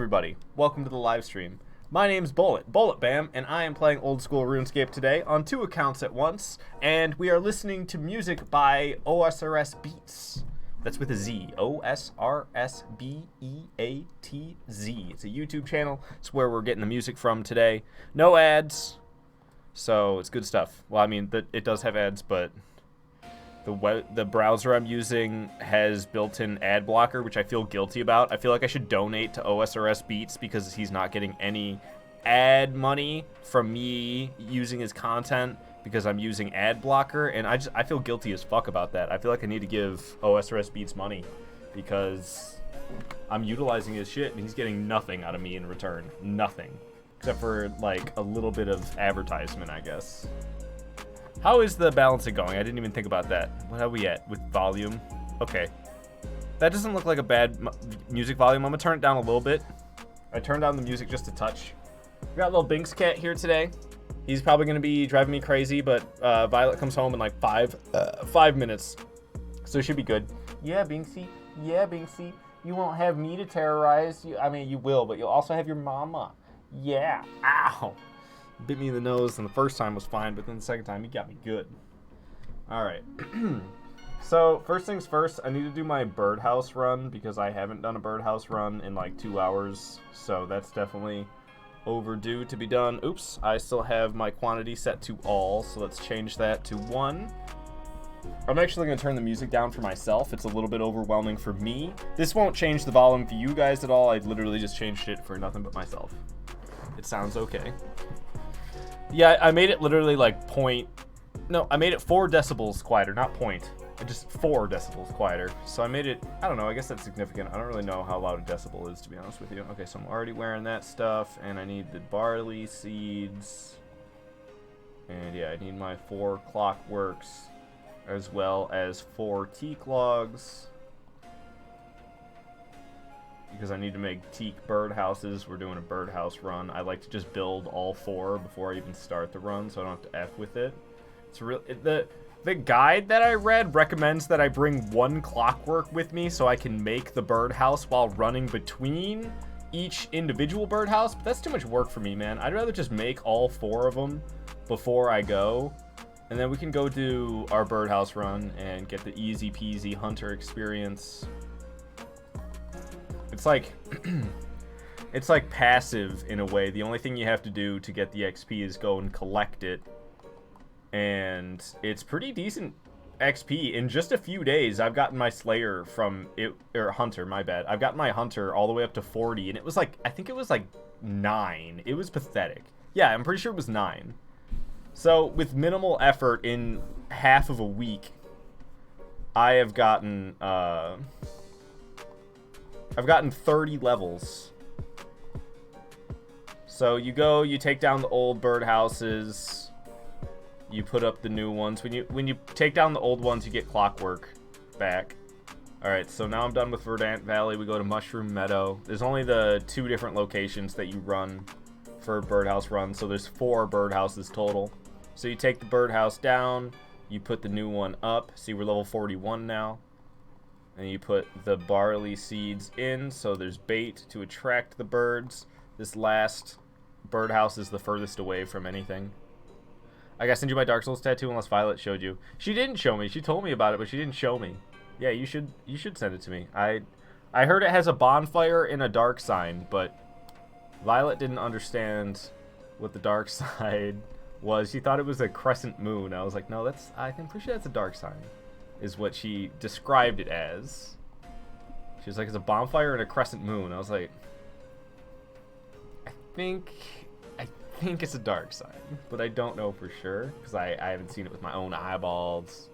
everybody. Welcome to the live stream. My name's Bullet Bam, and I am playing old school RuneScape today on 2 accounts at once, and we are listening to music by OSRS Beats. That's with a Z. OSRSBEATZ. It's a YouTube channel. It's where we're getting the music from today. No ads, so it's good stuff. Well, I mean, it does have ads, but the browser I'm using has built-in ad blocker, which I feel guilty about. I feel like I should donate to OSRS Beats because he's not getting any ad money from me using his content because I'm using ad blocker, and I feel guilty as fuck about that. I feel like I need to give OSRS Beats money because I'm utilizing his shit and he's getting nothing out of me in return. Nothing. Except for, like, a little bit of advertisement, I guess. How is the balancing going? I didn't even think about that. What are we at with volume? Okay. That doesn't look like a bad music volume. I'm going to turn it down a little bit. I turned down the music just a touch. We got little Binks cat here today. He's probably going to be driving me crazy, but Violet comes home in like 5 minutes. So it should be good. Yeah, Binksy. Yeah, Binksy. You won't have me to terrorize. I mean, you will, but you'll also have your mama. Yeah. Ow. Bit me in the nose, and the first time was fine, but then the second time, he got me good. Alright. So, first things first, I need to do my Birdhouse Run, because I haven't done a Birdhouse Run in like 2 hours, so that's definitely overdue to be done. Oops, I still have my quantity set to all, so let's change that to 1. I'm actually going to turn the music down for myself. It's a little bit overwhelming for me. This won't change the volume for you guys at all. I literally just changed it for nothing but myself. It sounds okay. Yeah, I made it literally like I made it 4 decibels quieter, not point. Just 4 decibels quieter. So I made it, I don't know, I guess that's significant. I don't really know how loud a decibel is, to be honest with you. Okay, so I'm already wearing that stuff, and I need the barley seeds. And yeah, I need my 4 clockworks, as well as 4 teak logs. Because I need to make teak birdhouses. We're doing a birdhouse run. I like to just build all 4 before I even start the run, so I don't have to F with it. It's the guide that I read recommends that I bring 1 clockwork with me so I can make the birdhouse while running between each individual birdhouse, but that's too much work for me, man. I'd rather just make all 4 of them before I go, and then we can go do our birdhouse run and get the easy peasy hunter experience. It's like, it's like passive in a way. The only thing you have to do to get the XP is go and collect it. And it's pretty decent XP. In just a few days, I've gotten my Slayer from it, or Hunter, my bad. I've gotten my Hunter all the way up to 40, and it was like, I think it was like 9. It was pathetic. Yeah, I'm pretty sure it was 9. So with minimal effort in half of a week, I have gotten, I've gotten 30 levels. So you go, you take down the old birdhouses, you put up the new ones. When you take down the old ones, you get clockwork back. Alright, so now I'm done with Verdant Valley. We go to Mushroom Meadow. There's only the 2 different locations that you run for a birdhouse run, so there's 4 birdhouses total. So you take the birdhouse down, you put the new one up. See, we're level 41 now. And you put the barley seeds in, so there's bait to attract the birds. This last birdhouse is the furthest away from anything. I gotta send you my Dark Souls tattoo unless Violet showed you. She didn't show me. She told me about it, but she didn't show me. Yeah, you should send it to me. I heard it has a bonfire and a dark sign, but Violet didn't understand what the dark side was. She thought it was a crescent moon. I was like, no, I'm pretty sure that's a dark sign, is what she described it as. She was like, it's a bonfire and a crescent moon. I was like, I think it's a dark sign, but I don't know for sure because I haven't seen it with my own eyeballs.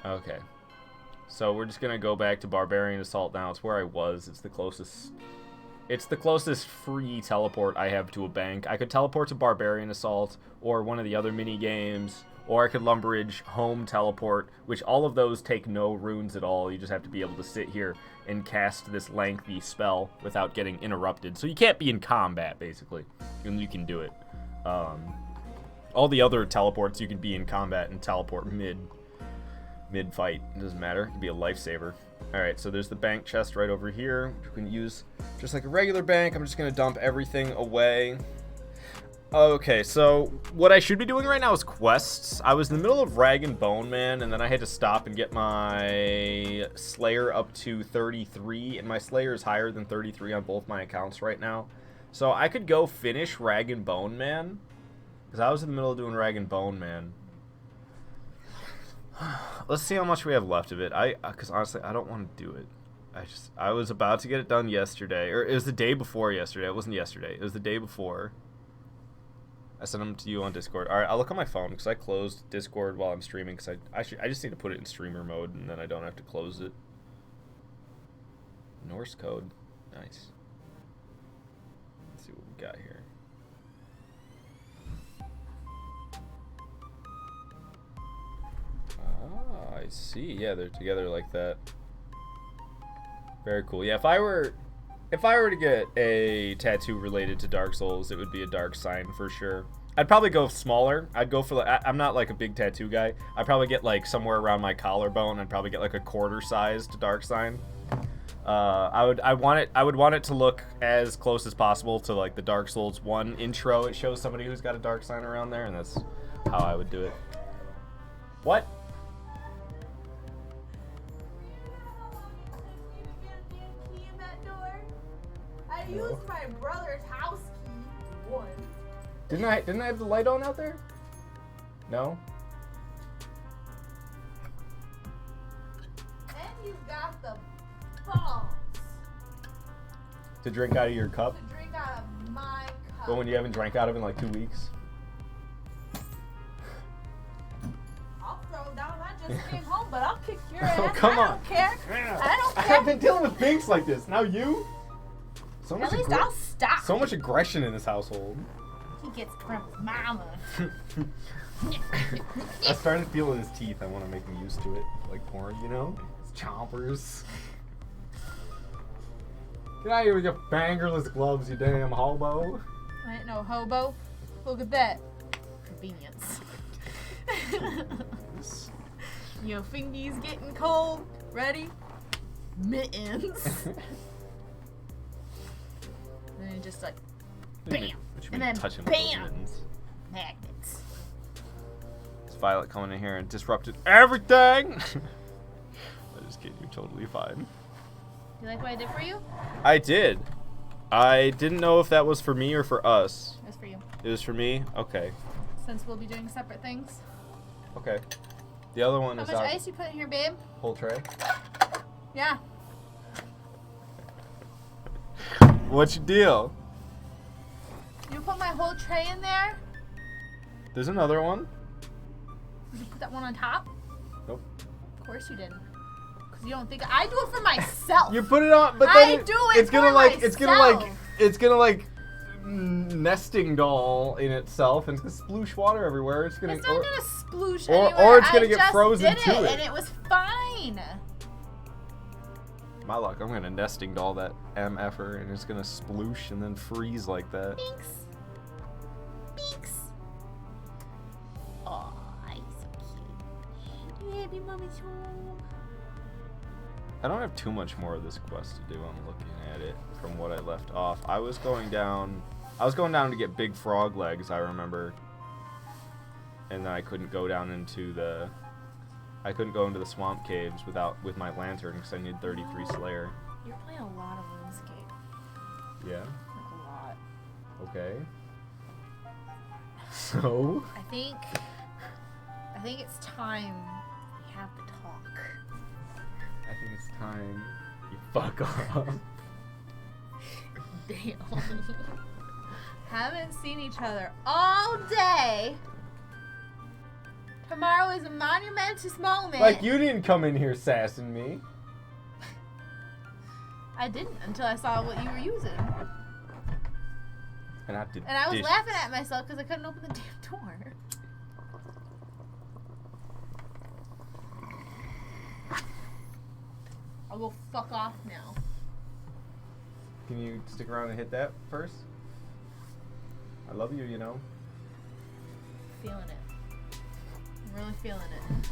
Okay, so we're just gonna go back to Barbarian Assault now. It's where I was. It's the closest free teleport I have to a bank. I could teleport to Barbarian Assault or one of the other mini games, or I could Lumbridge Home Teleport, which all of those take no runes at all. You just have to be able to sit here and cast this lengthy spell without getting interrupted. So you can't be in combat, basically, and you can do it. All the other teleports, you can be in combat and teleport mid-fight. It doesn't matter. It could be a lifesaver. Alright, so there's the bank chest right over here, which we can use just like a regular bank. I'm just going to dump everything away. Okay, so what I should be doing right now is quests. I was in the middle of Rag and Bone Man, and then I had to stop and get my Slayer up to 33, and my Slayer is higher than 33 on both my accounts right now. So I could go finish Rag and Bone Man, because I was in the middle of doing Rag and Bone Man. Let's see how much we have left of it. Because honestly, I don't want to do it. I was about to get it done yesterday, or it was the day before yesterday. It wasn't yesterday. It was the day before. I sent them to you on Discord. All right, I'll look on my phone because I closed Discord while I'm streaming because I just need to put it in streamer mode and then I don't have to close it. Norse code, nice. Let's see what we got here. Ah, I see. Yeah, they're together like that. Very cool. Yeah, if I were to get a tattoo related to Dark Souls, it would be a dark sign for sure. I'd probably go smaller. I'd go for like, I'm not like a big tattoo guy. I'd probably get like somewhere around my collarbone. I'd probably get like a quarter-sized dark sign. I would want it to look as close as possible to like the Dark Souls 1 intro. It shows somebody who's got a dark sign around there, and that's how I would do it. What? I used my brother's house key once. Didn't I have the light on out there? No? And you got the balls To drink out of your cup? to drink out of my cup. But when you haven't drank out of it in like 2 weeks? I'll throw down. I just came home, but I'll kick your ass. Oh, come on. I don't care. I don't care. I've been dealing with things like this. Now you? So At least I'll stop. So much aggression in this household. He gets from his mama. I started feeling his teeth. I want to make him used to it. Like porn, you know? His chompers. Get out of here with your bangerless gloves, you damn hobo. I ain't no hobo. Look at that. Convenience. Your fingies getting cold. Ready? Mittens. And then just like, bam. And then bam. Magnets. Is Violet coming in here and disrupted everything? I'm just kidding. You're totally fine. You like what I did for you? I did. I didn't know if that was for me or for us. It was for you. It was for me? Okay. Since we'll be doing separate things. Okay. The other one How is much out. ice you put in here, babe? Whole tray. Yeah. What's your deal? You put my whole tray in there? There's another one. Did you put that one on top? Nope. Of course you didn't. Because you don't think I do it for myself. You put it on, but then it's gonna like nesting doll in itself, and it's gonna sploosh water everywhere. It's gonna. It's not gonna sploosh or anywhere. it's gonna get frozen I just did to it. and it was fine. My luck, I'm gonna nesting doll that MFer, and it's gonna sploosh and then freeze like that. Thanks. Thanks. Aw, he's so cute. Baby mommy's home. I don't have too much more of this quest to do. I'm looking at it from what I left off. I was going down to get big frog legs, I remember. And then I couldn't go into the swamp caves with my lantern because I need 33 Slayer. You're playing a lot of RuneScape. Yeah. Like a lot. Okay. So? I think it's time we have to talk. I think it's time you fuck off. Damn. Haven't seen each other all day. Tomorrow is a monumentous moment. Like you didn't come in here sassing me. I didn't until I saw what you were using. And I did. And I was laughing at myself because I couldn't open the damn door. I'll go fuck off now. Can you stick around and hit that first? I love you, you know. Feeling it. I'm really feeling it.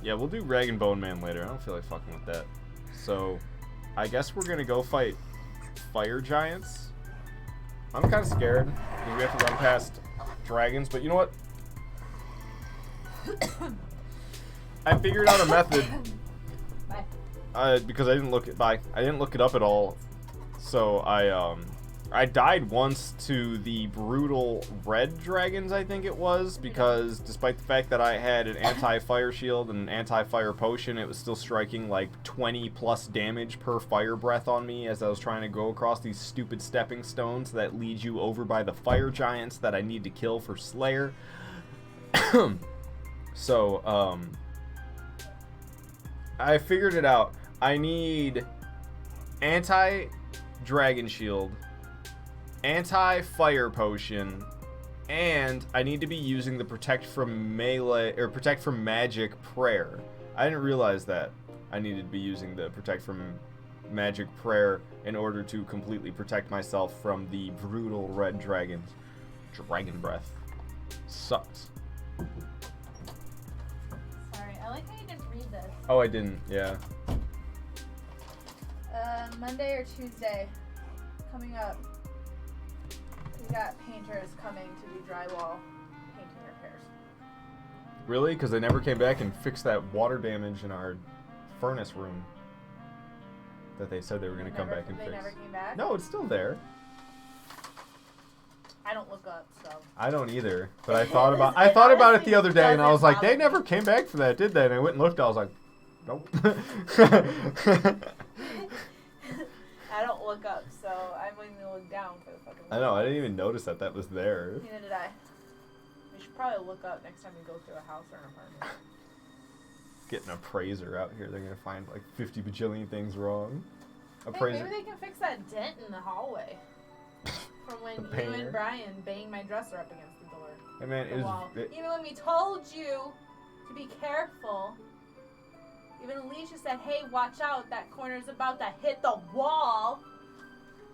Yeah, we'll do Rag and Bone Man later. I don't feel like fucking with that. So, I guess we're gonna go fight fire giants. I'm kind of scared because we have to run past dragons, but you know what? I figured out a method. Because I didn't look it up at all. So I died once to the brutal red dragons, I think it was, because despite the fact that I had an anti-fire shield and an anti-fire potion, it was still striking like 20 plus damage per fire breath on me as I was trying to go across these stupid stepping stones that lead you over by the fire giants that I need to kill for Slayer. So, I figured it out. I need anti-dragon shield, anti-fire potion, and I need to be using the protect from melee or protect from magic prayer. I didn't realize that I needed to be using the protect from magic prayer in order to completely protect myself from the brutal red dragons. Dragon breath sucks. Sorry, I like how you didn't read this. Oh, I didn't. Yeah. Monday or Tuesday, coming up. We got painters coming to do drywall painting repairs. Really? Because they never came back and fixed that water damage in our furnace room that they said they were going to come back and fix. They never came back? No, it's still there. I don't look up, so. I don't either. But I thought about it the other day, and I was like, they never came back for that, did they? And I went and looked. I was like, nope. I don't look up, so I'm going to look down for the fucking. I know. I didn't even notice that was there. Neither did I. We should probably look up next time we go through a house or an apartment. Get an appraiser out here. They're gonna find like 50 bajillion things wrong. Appraiser. Hey, maybe they can fix that dent in the hallway from when you and Brian banged my dresser up against the door. Hey man, Even when we told you to be careful. Even Alicia said, hey, watch out, that corner's about to hit the wall.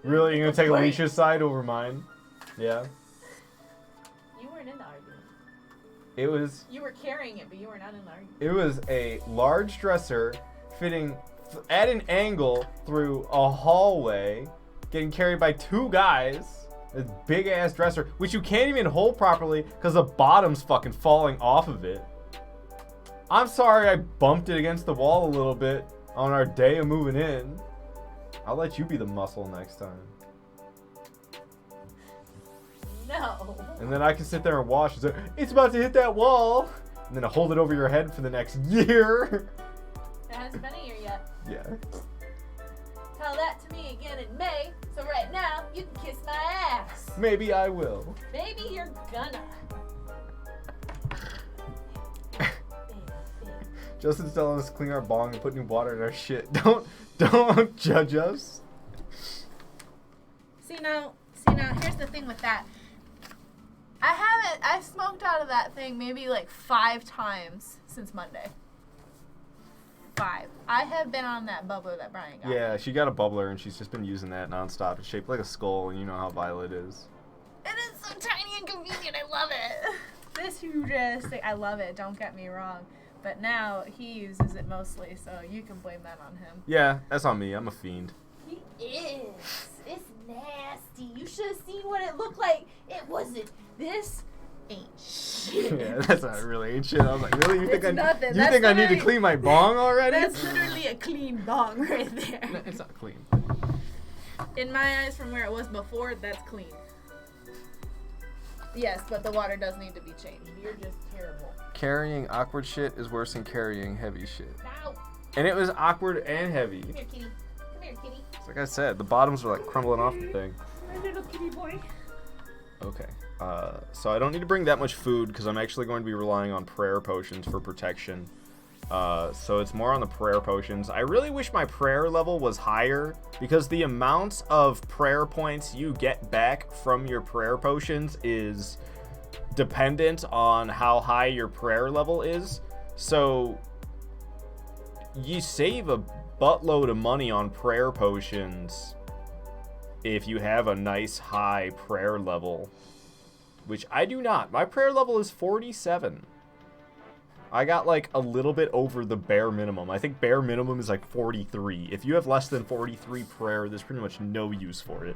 Really? You're going to take Alicia's side over mine? Yeah. You weren't in the argument. It was... You were carrying it, but you were not in the argument. It was a large dresser fitting at an angle through a hallway, getting carried by two guys. This big-ass dresser, which you can't even hold properly because the bottom's fucking falling off of it. I'm sorry I bumped it against the wall a little bit on our day of moving in. I'll let you be the muscle next time. No. And then I can sit there and watch and say, it's about to hit that wall. And then I hold it over your head for the next year. It hasn't been a year yet. Yeah. Tell that to me again in May. So right now, you can kiss my ass. Maybe I will. Maybe you're gonna. Justin's telling us to clean our bong and put new water in our shit. Don't judge us. See now, here's the thing with that. I've smoked out of that thing maybe like 5 times since Monday. 5. I have been on that bubbler that Brian got. Yeah, she got a bubbler and she's just been using that nonstop. It's shaped like a skull, and you know how Violet is. It is so tiny and convenient. I love it. This huge ass thing. I love it. Don't get me wrong. But now he uses it mostly, so you can blame that on him. Yeah, that's on me. I'm a fiend. He is. It's nasty. You should have seen what it looked like. It wasn't. This ain't shit. Yeah, that's not really ain't shit. I was like, really? You think I need to clean my bong already? That's literally a clean bong right there. No, it's not clean. In my eyes, from where it was before, that's clean. Yes, but the water does need to be changed. You're just terrible. Carrying awkward shit is worse than carrying heavy shit. No. And it was awkward and heavy. Come here, kitty. Come here, kitty. It's like I said, the bottoms are like crumbling off the thing. My little kitty boy. Okay. So I don't need to bring that much food because I'm actually going to be relying on prayer potions for protection. So it's more on the prayer potions. I really wish my prayer level was higher because the amount of prayer points you get back from your prayer potions is dependent on how high your prayer level is. So you save a buttload of money on prayer potions if you have a nice high prayer level, which I do not. My prayer level is 47. I got like a little bit over the bare minimum. I think bare minimum is like 43. If you have less than 43 prayer, there's pretty much no use for it.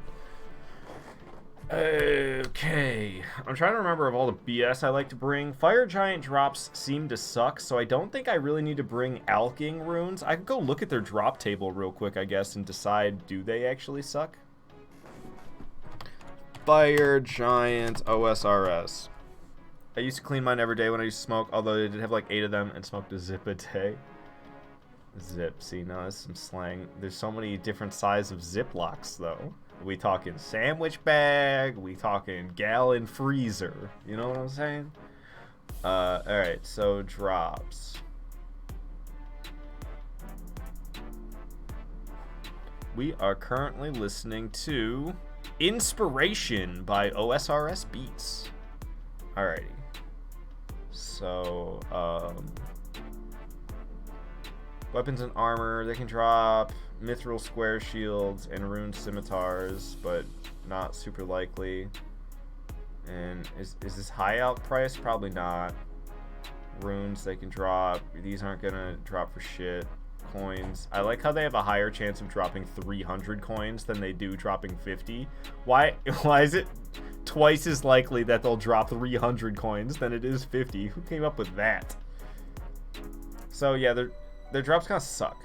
Okay, I'm trying to remember of all the BS I like to bring. Fire Giant drops seem to suck, so I don't think I really need to bring Alking runes. I could go look at their drop table real quick, I guess, and decide, do they actually suck? Fire Giant OSRS. I used to clean mine every day when I used to smoke, although I did have like 8 of them and smoked a zip a day. Zip, see, now that's some slang. There's so many different sizes of Ziplocs, though. We talking sandwich bag, we talking gallon freezer. You know what I'm saying? Alright, so drops. We are currently listening to Inspiration by OSRS Beats. Alrighty. So, weapons and armor, they can drop mithril square shields and rune scimitars, but not super likely. And is this high out price? Probably not. Runes they can drop. These aren't gonna drop for shit. Coins. I like how they have a higher chance of dropping 300 coins than they do dropping 50. Why is it twice as likely that they'll drop 300 coins than it is 50? Who came up with that? So yeah, their drops kind of suck.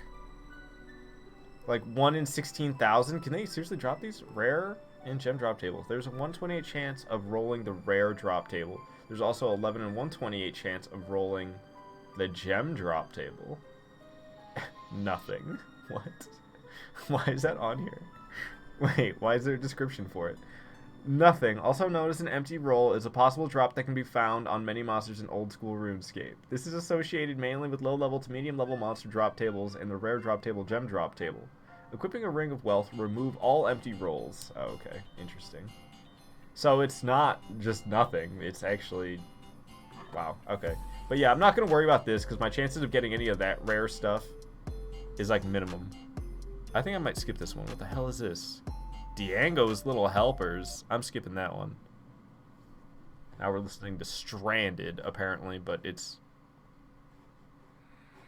Like 1 in 16,000. Can they seriously drop these? Rare and gem drop tables. There's a 128 chance of rolling the rare drop table. There's also 11 and 128 chance of rolling the gem drop table. Nothing. What? Why is that on here? Wait, why is there a description for it? Nothing. Also known as an empty roll, is a possible drop that can be found on many monsters in old school RuneScape. This is associated mainly with low level to medium level monster drop tables and the rare drop table gem drop table. Equipping a ring of wealth will remove all empty rolls. Oh, okay, interesting. So it's not just nothing. It's actually... Wow, okay. But yeah, I'm not going to worry about this because my chances of getting any of that rare stuff is like minimum. I think I might skip this one. What the hell is this? Diango's Little Helpers. I'm skipping that one. Now we're listening to Stranded, apparently, but it's...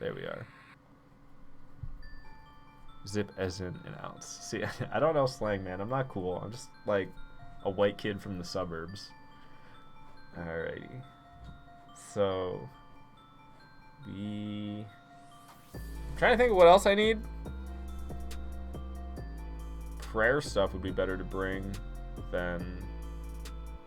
There we are. Zip as in an ounce. See, I don't know slang, man. I'm not cool. I'm just, like, a white kid from the suburbs. Alrighty. So... I'm trying to think of what else I need. Prayer stuff would be better to bring than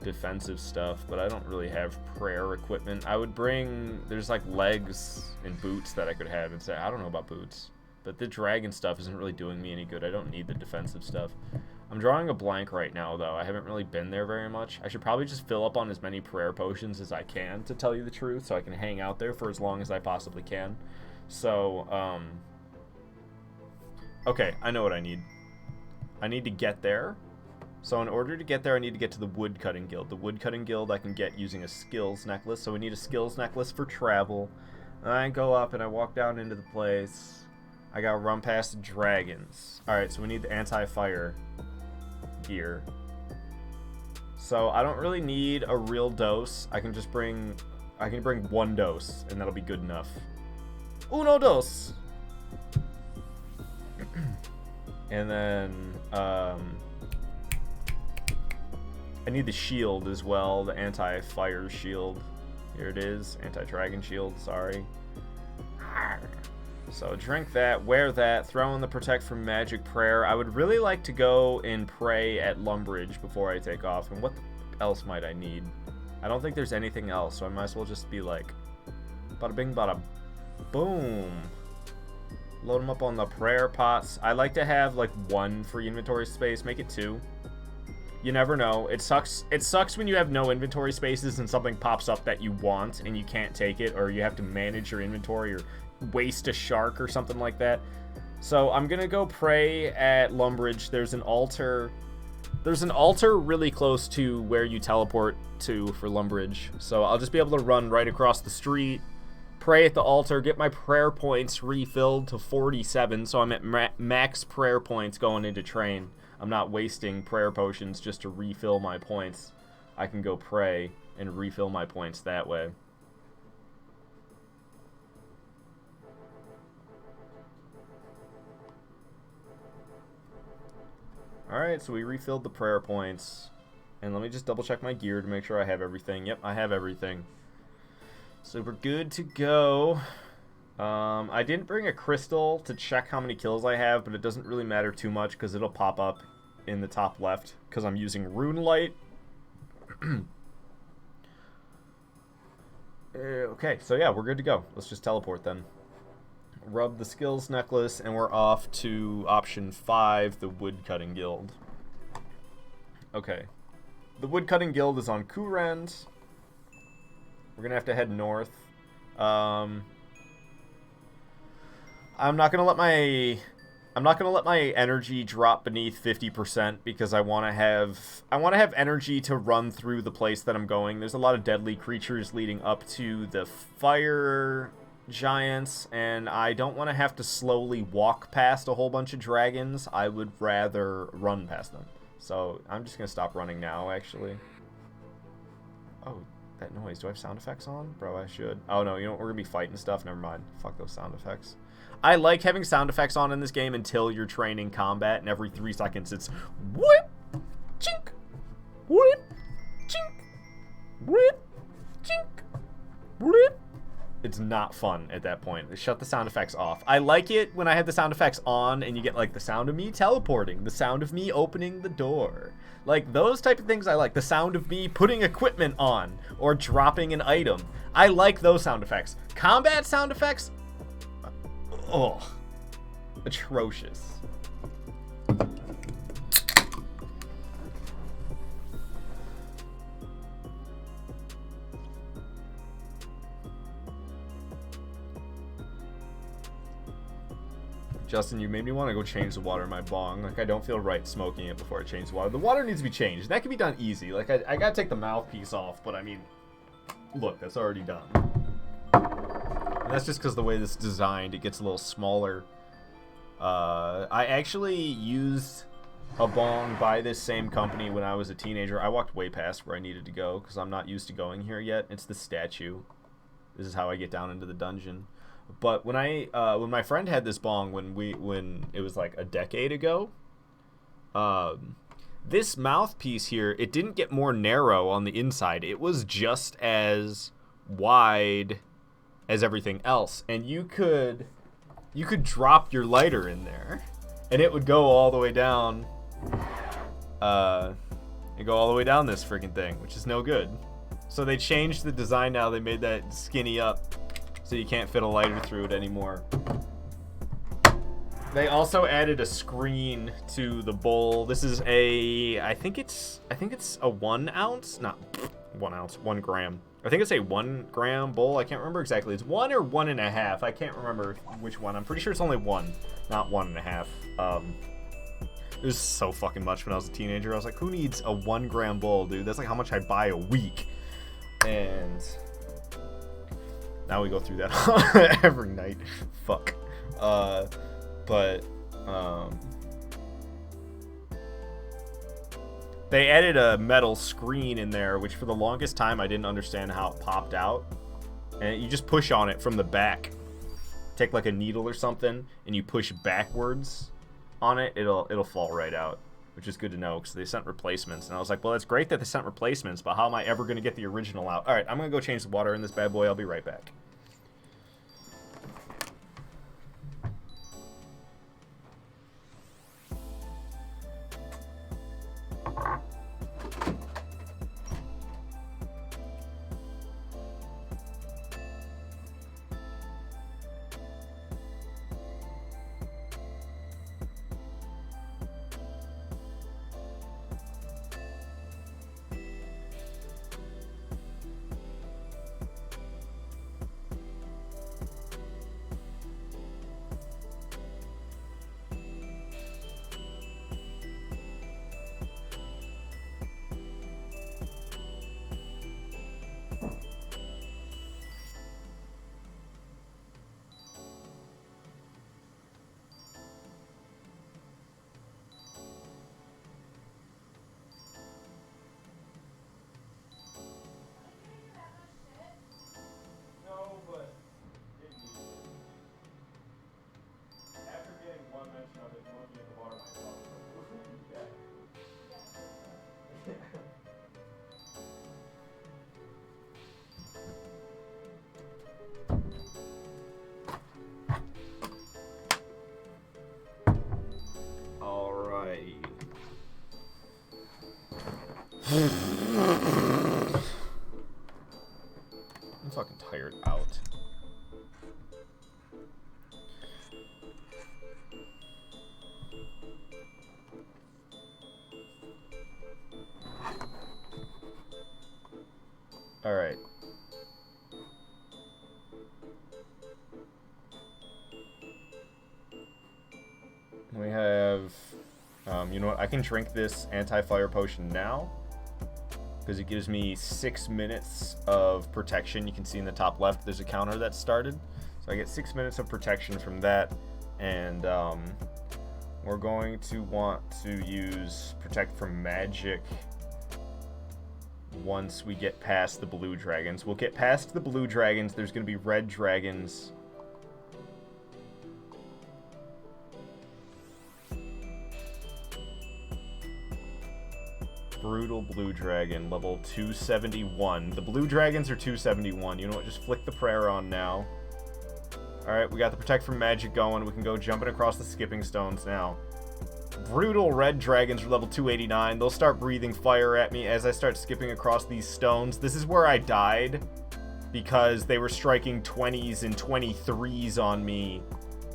defensive stuff, but I don't really have prayer equipment. I would bring, there's like legs and boots that I could have and say, I don't know about boots, but the dragon stuff isn't really doing me any good. I don't need the defensive stuff. I'm drawing a blank right now, though. I haven't really been there very much. I should probably just fill up on as many prayer potions as I can, to tell you the truth, so I can hang out there for as long as I possibly can. So, okay, I know what I need. I need to get there. So in order to get there, I need to get to the Woodcutting Guild. The Woodcutting Guild I can get using a skills necklace. So we need a skills necklace for travel. And I go up and I walk down into the place. I gotta run past the dragons. Alright, so we need the anti-fire gear. So I don't really need a real dose. I can just bring... I can bring 1 dose, and that'll be good enough. Uno dos! And then, I need the shield as well, the anti-fire shield. Here it is, anti-dragon shield, sorry. So drink that, wear that, throw in the protect from magic prayer. I would really like to go and pray at Lumbridge before I take off. And what else might I need? I don't think there's anything else, so I might as well just be like, bada bing, bada boom. Load them up on the prayer pots. I like to have like 1 free inventory space. Make it 2. You never know. It sucks. It sucks when you have no inventory spaces and something pops up that you want and you can't take it, or you have to manage your inventory or waste a shark or something like that. So I'm gonna go pray at Lumbridge. There's an altar. There's an altar really close to where you teleport to for Lumbridge. So I'll just be able to run right across the street, pray at the altar, get my prayer points refilled to 47, so I'm at max prayer points going into train. I'm not wasting prayer potions just to refill my points. I can go pray and refill my points that way. Alright, so we refilled the prayer points. And let me just double check my gear to make sure I have everything. Yep, I have everything. So we're good to go. I didn't bring a crystal to check how many kills I have, but it doesn't really matter too much because it'll pop up in the top left because I'm using Rune Light. Okay, so yeah, we're good to go. Let's just teleport then. Rub the skills necklace, and we're off to option 5, the Woodcutting Guild. Okay. The Woodcutting Guild is on Kourend. We're gonna have to head north. I'm not gonna let my energy drop beneath 50% because I want to have energy to run through the place that I'm going. There's a lot of deadly creatures leading up to the fire giants, and I don't want to have to slowly walk past a whole bunch of dragons. I would rather run past them. So I'm just gonna stop running now, actually. Oh, that noise. Do I have sound effects on? Bro, I should. Oh no, you know what? We're gonna be fighting stuff. Never mind. Fuck those sound effects. I like having sound effects on in this game until you're training combat, and every 3 seconds it's whoop, chink, whoop, chink, whoop, chink, whoop. It's not fun at that point. Shut the sound effects off. I like it when I have the sound effects on and you get like the sound of me teleporting, the sound of me opening the door. Like those type of things I like. The sound of me putting equipment on or dropping an item. I like those sound effects. Combat sound effects? Oh, atrocious. Justin, you made me want to go change the water in my bong. Like, I don't feel right smoking it before I change the water. The water needs to be changed. That can be done easy. Like, I gotta take the mouthpiece off, but I mean, look, that's already done. And that's just because the way this is designed, it gets a little smaller. I actually used a bong by this same company when I was a teenager. I walked way past where I needed to go because I'm not used to going here yet. It's the statue. This is how I get down into the dungeon. But when when my friend had this bong when it was like a decade ago, this mouthpiece here, it didn't get more narrow on the inside. It was just as wide as everything else, and you could drop your lighter in there, and it would go all the way down. And go all the way down this freaking thing, which is no good. So they changed the design now. They made that skinny up. So you can't fit a lighter through it anymore. They also added a screen to the bowl. This is I think it's a 1 ounce, not 1 ounce, 1 gram. I think it's a 1 gram bowl. I can't remember exactly. It's 1 or 1.5. I can't remember which one. I'm pretty sure it's only 1, not 1.5. It was so fucking much when I was a teenager. I was like, who needs a 1 gram bowl, dude? That's like how much I buy a week. And now we go through that every night. Fuck. They added a metal screen in there, which for the longest time I didn't understand how it popped out. And you just push on it from the back. Take like a needle or something, and you push backwards on it, it'll fall right out. Which is good to know, because they sent replacements. And I was like, well, it's great that they sent replacements, but how am I ever going to get the original out? Alright, I'm going to go change the water in this bad boy. I'll be right back. out. All right. We have, you know what? I can drink this anti-fire potion now because it gives me 6 minutes of protection. You can see in the top left, there's a counter that started. So I get 6 minutes of protection from that. And we're going to want to use Protect from Magic once we get past the blue dragons. We'll get past the blue dragons. There's going to be red dragons. Brutal blue dragon, level 271. The blue dragons are 271. You know what? Just flick the prayer on now. Alright, we got the Protect from Magic going. We can go jumping across the skipping stones now. Brutal red dragons are level 289. They'll start breathing fire at me as I start skipping across these stones. This is where I died because they were striking 20s and 23s on me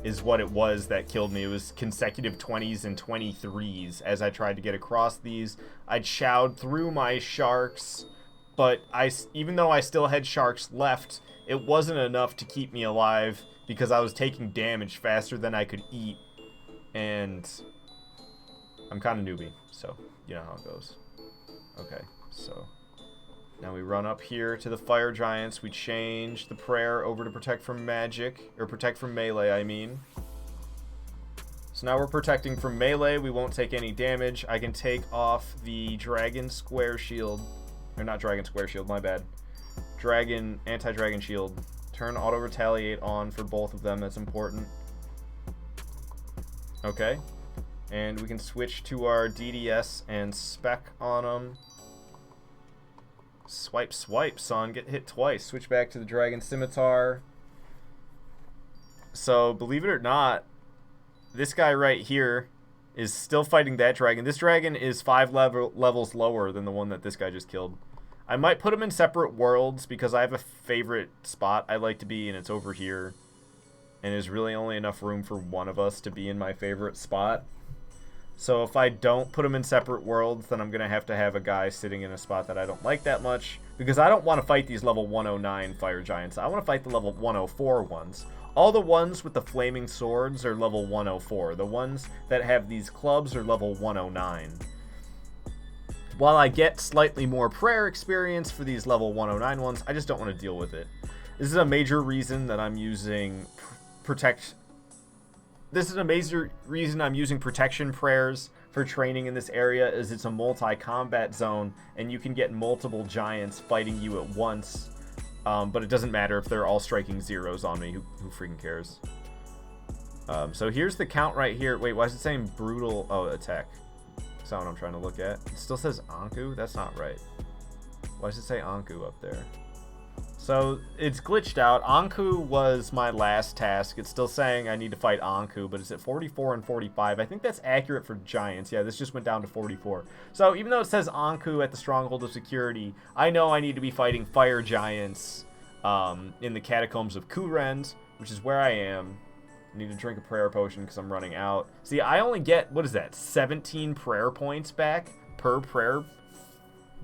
is what it was that killed me. It was consecutive 20s and 23s as I tried to get across these. I chowed through my sharks, but even though I still had sharks left, it wasn't enough to keep me alive because I was taking damage faster than I could eat, and I'm kind of newbie, so you know how it goes. Okay, so now we run up here to the fire giants. We change the prayer over to Protect from Magic, or Protect from Melee, I mean. So now we're protecting from melee. We won't take any damage. I can take off the Dragon Square Shield. Or not Dragon Square Shield, my bad. Dragon, Anti-Dragon Shield. Turn Auto Retaliate on for both of them. That's important. Okay. And we can switch to our DDS and spec on them. Swipe, swipe, son. Get hit twice. Switch back to the Dragon Scimitar. So, believe it or not, this guy right here is still fighting that dragon. This dragon is 5 levels lower than the one that this guy just killed. I might put him in separate worlds because I have a favorite spot I like to be, and it's over here. And there's really only enough room for one of us to be in my favorite spot. So if I don't put him in separate worlds, then I'm going to have a guy sitting in a spot that I don't like that much. Because I don't want to fight these level 109 fire giants. I want to fight the level 104 ones. All the ones with the flaming swords are level 104. The ones that have these clubs are level 109. While I get slightly more prayer experience for these level 109 ones, I just don't want to deal with it. This is a major reason that I'm using protection prayers for training in this area, is it's a multi-combat zone, and you can get multiple giants fighting you at once. But it doesn't matter if they're all striking zeros on me. Who freaking cares? So here's the count right here. Wait, why is it saying brutal? Oh, attack. That's not what I'm trying to look at. It still says Anku? That's not right. Why does it say Anku up there? So it's glitched out. Anku was my last task. It's still saying I need to fight Anku, but it's at 44 and 45. I think that's accurate for giants. Yeah, this just went down to 44. So even though it says Anku at the Stronghold of Security, I know I need to be fighting fire giants in the Catacombs of Kourend, which is where I am. I need to drink a prayer potion because I'm running out. See, I only get, what is that, 17 prayer points back per prayer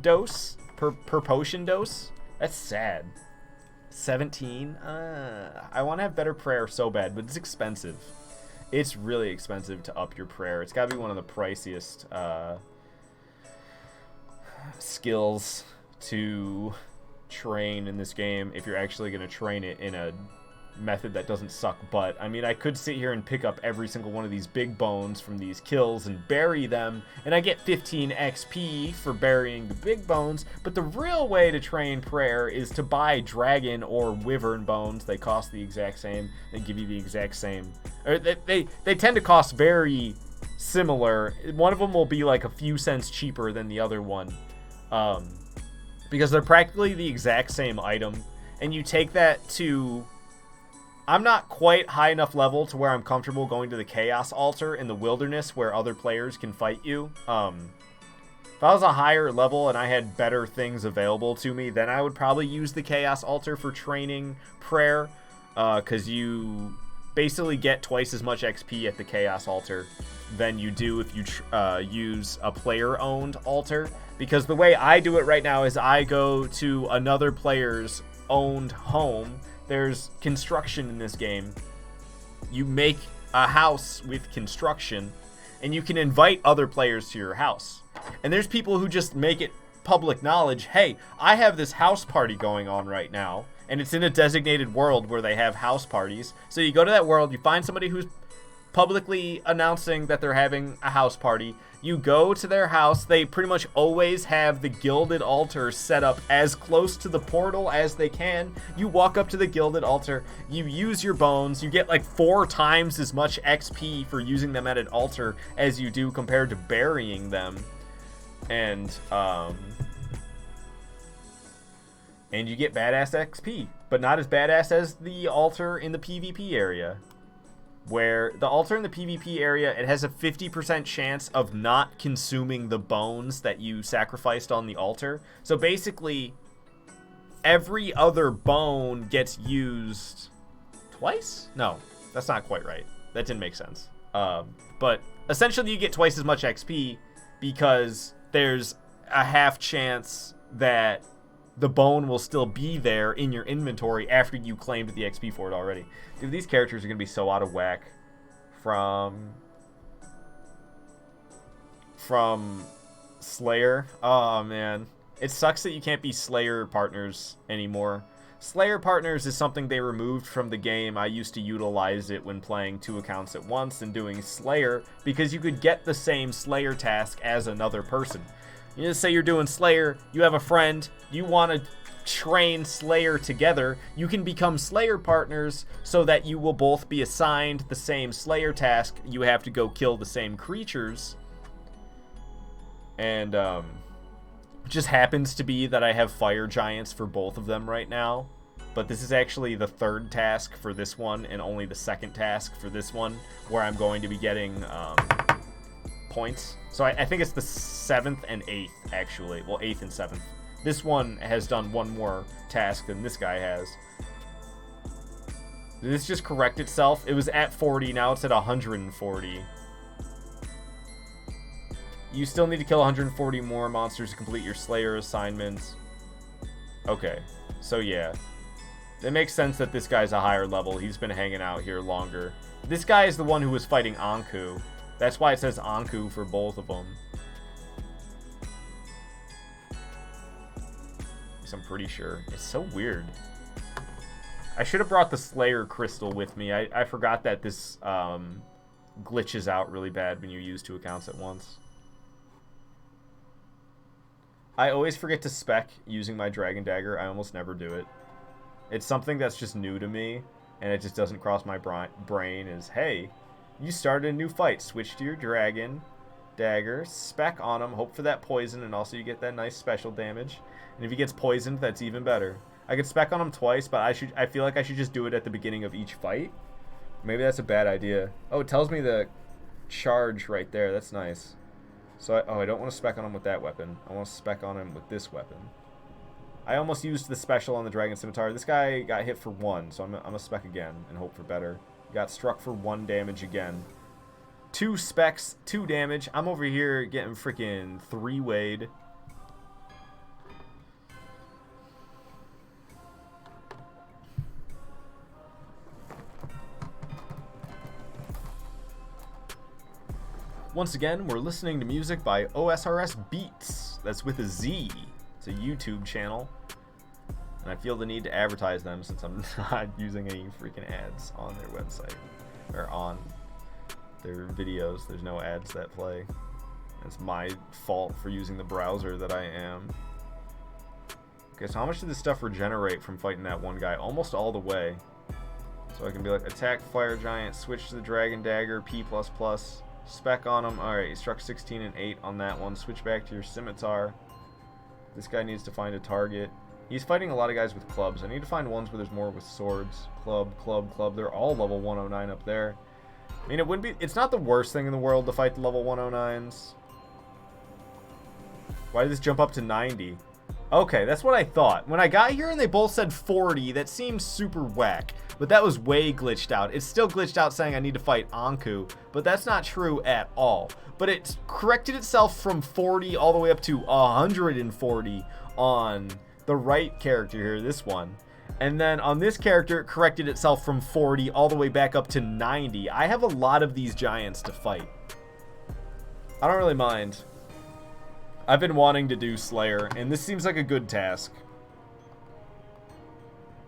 dose? Per potion dose? That's sad. 17? I want to have better prayer so bad, but it's expensive. It's really expensive to up your prayer. It's got to be one of the priciest skills to train in this game if you're actually going to train it in a method that doesn't suck butt. I mean, I could sit here and pick up every single one of these big bones from these kills and bury them, and I get 15 XP for burying the big bones, but the real way to train prayer is to buy dragon or wyvern bones. They cost the exact same. They give you the exact same. Or they tend to cost very similar. One of them will be like a few cents cheaper than the other one, because they're practically the exact same item, and you take that to... I'm not quite high enough level to where I'm comfortable going to the Chaos Altar in the wilderness where other players can fight you. If I was a higher level and I had better things available to me, then I would probably use the Chaos Altar for training prayer, because you basically get twice as much XP at the Chaos Altar than you do if you use a player-owned altar. Because the way I do it right now is I go to another player's owned home. There's construction in this game. You make a house with construction, and you can invite other players to your house. And there's people who just make it public knowledge, hey, I have this house party going on right now, and it's in a designated world where they have house parties. So you go to that world, you find somebody who's publicly announcing that they're having a house party. You go to their house. They pretty much always have the gilded altar set up as close to the portal as they can. You walk up to the gilded altar. You use your bones. You get like 4 times as much XP for using them at an altar as you do compared to burying them. And you get badass XP, but not as badass as the altar in the PvP area. Where the altar in the PvP area, it has a 50% chance of not consuming the bones that you sacrificed on the altar. So basically, every other bone gets used twice? No, that's not quite right. That didn't make sense. But essentially, you get twice as much XP because there's a half chance that the bone will still be there in your inventory after you claimed the XP for it already. Dude, these characters are going to be so out of whack from Slayer. Oh, man. It sucks that you can't be Slayer partners anymore. Slayer partners is something they removed from the game. I used to utilize it when playing 2 accounts at once and doing Slayer because you could get the same Slayer task as another person. You know, say you're doing Slayer, you have a friend, you want to train Slayer together, you can become Slayer partners so that you will both be assigned the same Slayer task. You have to go kill the same creatures. And it just happens to be that I have fire giants for both of them right now. But this is actually the 3rd task for this one and only the 2nd task for this one, where I'm going to be getting points. So I think it's the 7th and 8th, actually. Well, 8th and 7th. This one has done 1 more task than this guy has. Did this just correct itself? It was at 40, now it's at 140. You still need to kill 140 more monsters to complete your Slayer assignments. Okay, so yeah. It makes sense that this guy's a higher level. He's been hanging out here longer. This guy is the one who was fighting Anku. That's why it says Anku for both of them. I'm pretty sure. It's so weird. I should have brought the Slayer crystal with me. I forgot that this glitches out really bad when you use 2 accounts at once. I always forget to spec using my Dragon Dagger. I almost never do it. It's something that's just new to me, and it just doesn't cross my brain is, hey, you started a new fight. Switch to your Dragon Dagger, spec on him, hope for that poison, and also you get that nice special damage. And if he gets poisoned, that's even better. I could spec on him twice, but I feel like I should just do it at the beginning of each fight. Maybe that's a bad idea. Oh, it tells me the charge right there. That's nice. So, I don't want to spec on him with that weapon. I want to spec on him with this weapon. I almost used the special on the Dragon Scimitar. This guy got hit for 1, so I'm going to spec again and hope for better. Got struck for 1 damage again. 2 specs, 2 damage. I'm over here getting freaking 3-wayed. Once again, we're listening to music by OSRS Beats. That's with a Z. It's a YouTube channel. And I feel the need to advertise them since I'm not using any freaking ads on their website. Or on their videos. There's no ads that play. It's my fault for using the browser that I am. Okay, so how much did this stuff regenerate from fighting that one guy? Almost all the way. So I can be like, attack fire giant, switch to the dragon dagger, P++. Spec on him. Alright, he struck 16 and 8 on that one. Switch back to your scimitar. This guy needs to find a target. He's fighting a lot of guys with clubs. I need to find ones where there's more with swords. Club, club, club. They're all level 109 up there. I mean, it wouldn't be... It's not the worst thing in the world to fight the level 109s. Why did this jump up to 90? Okay, that's what I thought. When I got here and they both said 40, that seemed super whack. But that was way glitched out. It's still glitched out saying I need to fight Anku, but that's not true at all. But it corrected itself from 40 all the way up to 140 on the right character here, this one. And then on this character, it corrected itself from 40 all the way back up to 90. I have a lot of these giants to fight. I don't really mind. I've been wanting to do Slayer, and this seems like a good task.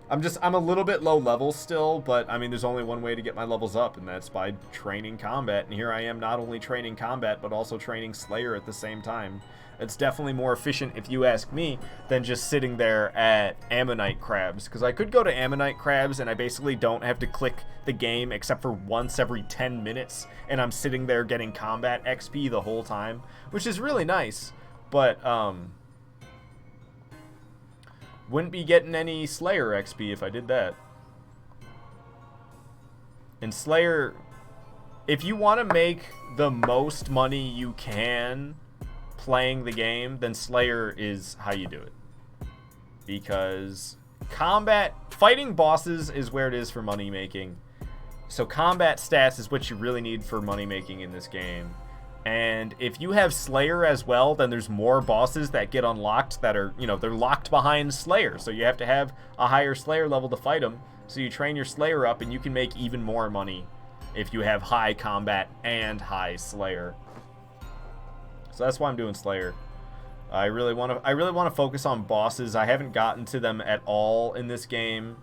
I'm a little bit low level still, but I mean, there's only one way to get my levels up, and that's by training combat. And here I am not only training combat, but also training Slayer at the same time. It's definitely more efficient, if you ask me, than just sitting there at Ammonite Crabs. Because I could go to Ammonite Crabs, and I basically don't have to click the game except for once every 10 minutes, and I'm sitting there getting combat XP the whole time, which is really nice. But, wouldn't be getting any Slayer XP if I did that. And Slayer, if you want to make the most money you can playing the game, then Slayer is how you do it. Because fighting bosses is where it is for money making. So combat stats is what you really need for money making in this game. And if you have Slayer as well, then there's more bosses that get unlocked that are, they're locked behind Slayer. So you have to have a higher Slayer level to fight them. So you train your Slayer up and you can make even more money if you have high combat and high Slayer. So that's why I'm doing Slayer. I really want to focus on bosses. I haven't gotten to them at all in this game.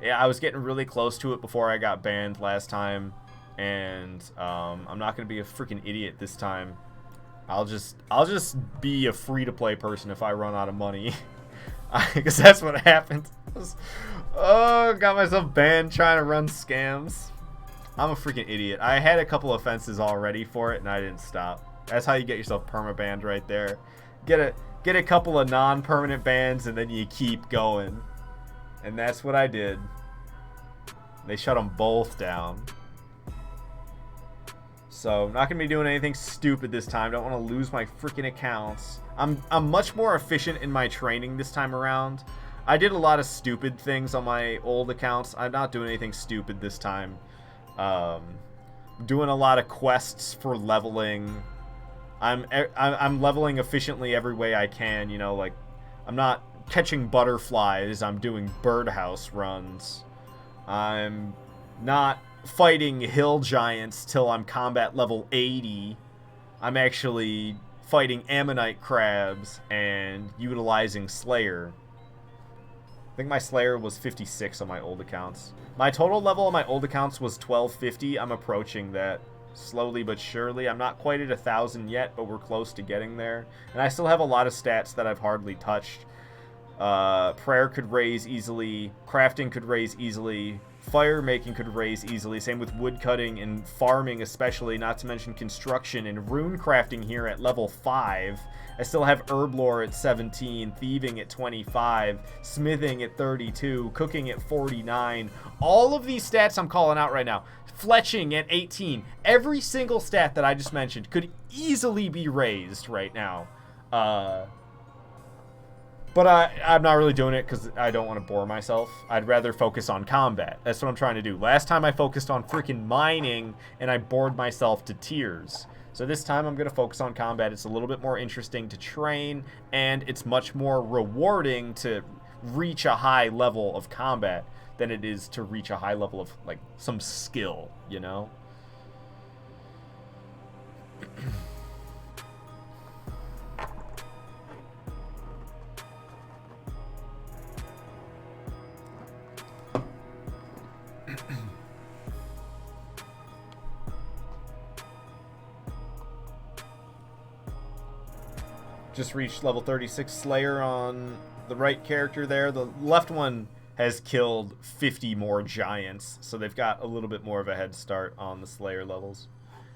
Yeah, I was getting really close to it before I got banned last time. And I'm not gonna be a freaking idiot this time. I'll just be a free-to-play person if I run out of money, because that's what happened. Got myself banned trying to run scams. I'm a freaking idiot. I had a couple offenses already for it, and I didn't stop. That's how you get yourself perma-banned right there. Get a couple of non-permanent bans, and then you keep going. And that's what I did. They shut them both down. So, I'm not going to be doing anything stupid this time. Don't want to lose my freaking accounts. I'm much more efficient in my training this time around. I did a lot of stupid things on my old accounts. I'm not doing anything stupid this time. Doing a lot of quests for leveling. I'm leveling efficiently every way I can. Like, I'm not catching butterflies. I'm doing birdhouse runs. I'm not fighting hill giants till I'm combat level 80. I'm actually fighting Ammonite crabs and utilizing Slayer. I think my Slayer was 56 on my old accounts. My total level on my old accounts was 1250. I'm approaching that slowly but surely. I'm not quite at 1,000 yet, but we're close to getting there. And I still have a lot of stats that I've hardly touched. Prayer could raise easily. Crafting could raise easily. Fire making could raise easily. Same with wood cutting and farming especially, not to mention construction and rune crafting here at level 5. I still have herb lore at 17, thieving at 25, smithing at 32, cooking at 49. All of these stats I'm calling out right now. Fletching at 18. Every single stat that I just mentioned could easily be raised right now. But I'm not really doing it because I don't want to bore myself. I'd rather focus on combat. That's what I'm trying to do. Last time I focused on freaking mining, and I bored myself to tears. So this time I'm going to focus on combat. It's a little bit more interesting to train, and it's much more rewarding to reach a high level of combat than it is to reach a high level of, like, some skill, Just reached level 36 Slayer on the right character there. The left one has killed 50 more giants, so they've got a little bit more of a head start on the Slayer levels.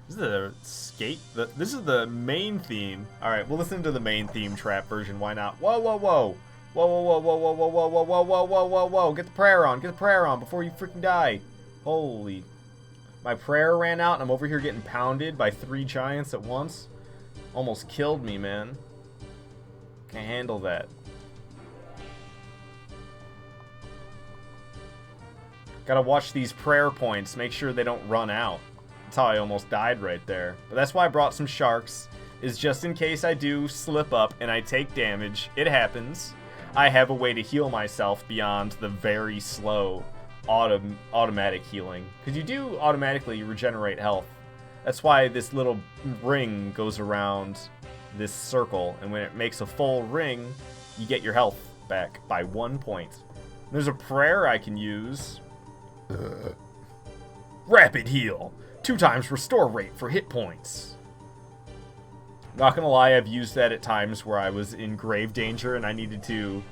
This is the skate. This is the main theme. All right, we'll listen to the main theme trap version. Why not? Whoa, whoa, whoa, whoa, whoa, whoa, whoa, whoa, whoa, whoa, whoa, whoa, whoa, whoa, whoa! Get the prayer on. Get the prayer on before you freaking die. Holy! My prayer ran out, and I'm over here getting pounded by 3 giants at once. Almost killed me, man. Can't handle that. Gotta watch these prayer points, make sure they don't run out. That's how I almost died right there. But that's why I brought some sharks, is just in case I do slip up and I take damage. It happens. I have a way to heal myself beyond the very slow automatic healing. Because you do automatically regenerate health. That's why this little ring goes around this circle, and when it makes a full ring, you get your health back by 1 point. There's a prayer I can use. Rapid heal. 2 times restore rate for hit points. Not gonna lie, I've used that at times where I was in grave danger and I needed to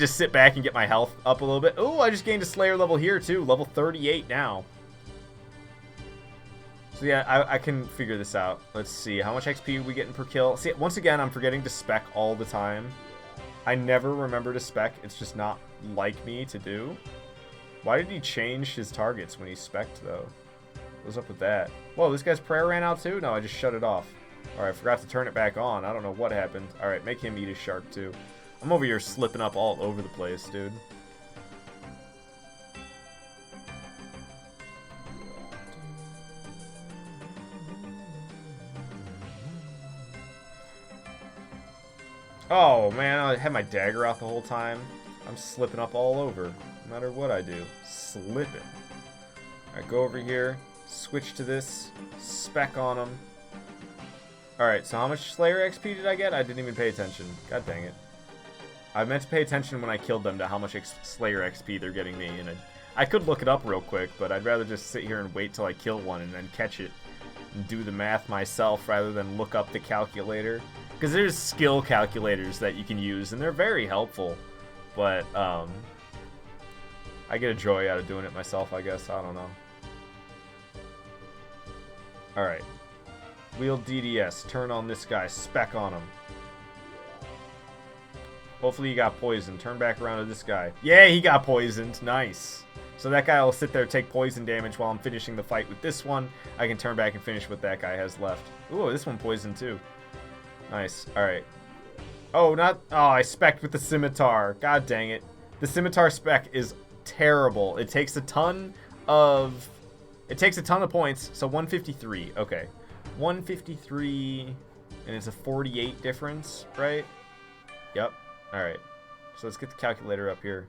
sit back and get my health up a little bit. Oh, I just gained a Slayer level here too, level 38 now. So yeah, I can figure this out. Let's see, how much XP are we getting per kill? See, once again, I'm forgetting to spec all the time. I never remember to spec, it's just not like me to do. Why did he change his targets when he spec'd, though? What's up with that? Whoa, this guy's prayer ran out too? No, I just shut it off. Alright, I forgot to turn it back on. I don't know what happened. Alright, make him eat his shark too. I'm over here slipping up all over the place, dude. Oh, man, I had my dagger out the whole time. I'm slipping up all over. No matter what I do. Slipping. Alright, go over here. Switch to this. Spec on them. Alright, so how much Slayer XP did I get? I didn't even pay attention. God dang it. I meant to pay attention when I killed them to how much Slayer XP they're getting me. And I could look it up real quick, but I'd rather just sit here and wait till I kill one and then catch it. And do the math myself rather than look up the calculator. Because there's skill calculators that you can use, and they're very helpful. But, I get a joy out of doing it myself, I guess. I don't know. Alright. Wield DDS. Turn on this guy. Spec on him. Hopefully he got poisoned. Turn back around to this guy. Yeah, he got poisoned. Nice. So that guy will sit there and take poison damage while I'm finishing the fight with this one. I can turn back and finish what that guy has left. Ooh, this one poisoned too. Nice. Alright. Oh, not... Oh, I spec'd with the scimitar. God dang it. The scimitar spec is terrible. It takes a ton of... It takes a ton of points. So 153. Okay. 153... And it's a 48 difference, right? Yep. Alright. So let's get the calculator up here.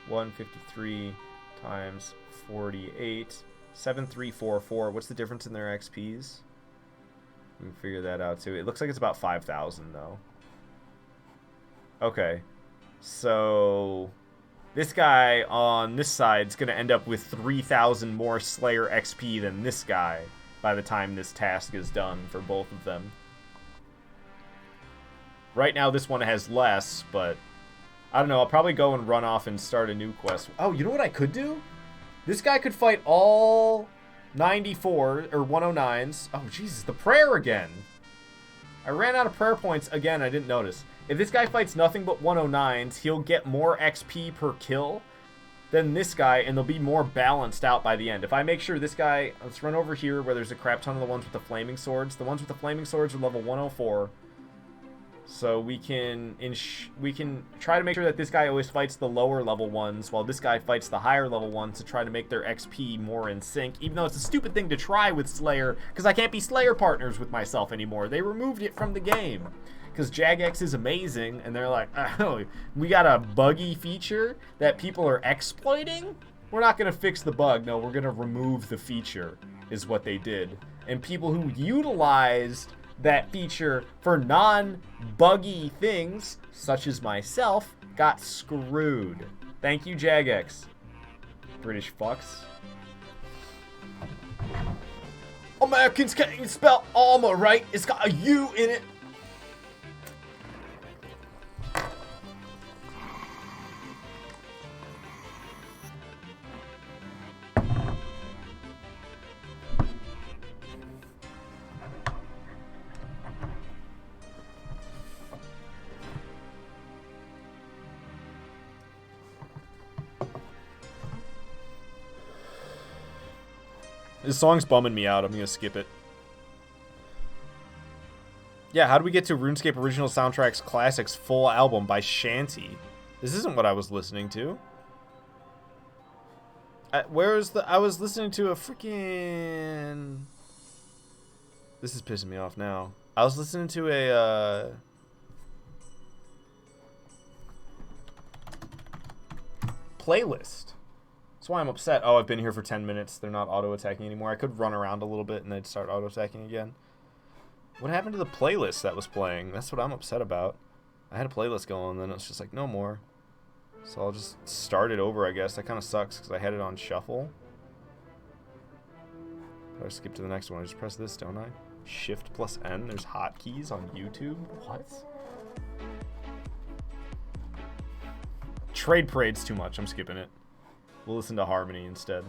153 times 48. 7344. What's the difference in their XPs? We can figure that out too. It looks like it's about 5,000 though. Okay. So this guy on this side is going to end up with 3,000 more Slayer XP than this guy by the time this task is done for both of them. Right now this one has less, but I don't know. I'll probably go and run off and start a new quest. Oh, you know what I could do? This guy could fight all 94 or 109s. Oh, Jesus, the prayer again. I ran out of prayer points again. I didn't notice. If this guy fights nothing but 109s, he'll get more XP per kill than this guy, and they'll be more balanced out by the end. If I make sure this guy... Let's run over here where there's a crap ton of the ones with the flaming swords. The ones with the flaming swords are level 104. So we can try to make sure that this guy always fights the lower level ones, while this guy fights the higher level ones to try to make their XP more in sync. Even though it's a stupid thing to try with Slayer, because I can't be Slayer partners with myself anymore. They removed it from the game. Because Jagex is amazing, and they're like, oh, we got a buggy feature that people are exploiting? We're not going to fix the bug. No, we're going to remove the feature, is what they did. And people who utilized that feature for non-buggy things, such as myself, got screwed. Thank you, Jagex. British fucks. Americans can't even spell armor right. It's got a U in it. This song's bumming me out. I'm gonna skip it. Yeah, how do we get to RuneScape Original Soundtracks Classics full album by Shanty? This isn't what I was listening to. I was listening to a freaking... This is pissing me off now. I was listening to a, playlist. That's why I'm upset. Oh, I've been here for 10 minutes. They're not auto-attacking anymore. I could run around a little bit and they'd start auto-attacking again. What happened to the playlist that was playing? That's what I'm upset about. I had a playlist going, and then it's just like, no more. So I'll just start it over, I guess. That kind of sucks, because I had it on shuffle. I skip to the next one. I just press this, don't I? Shift plus N. There's hotkeys on YouTube. What? Trade Parade's too much. I'm skipping it. We'll listen to Harmony instead.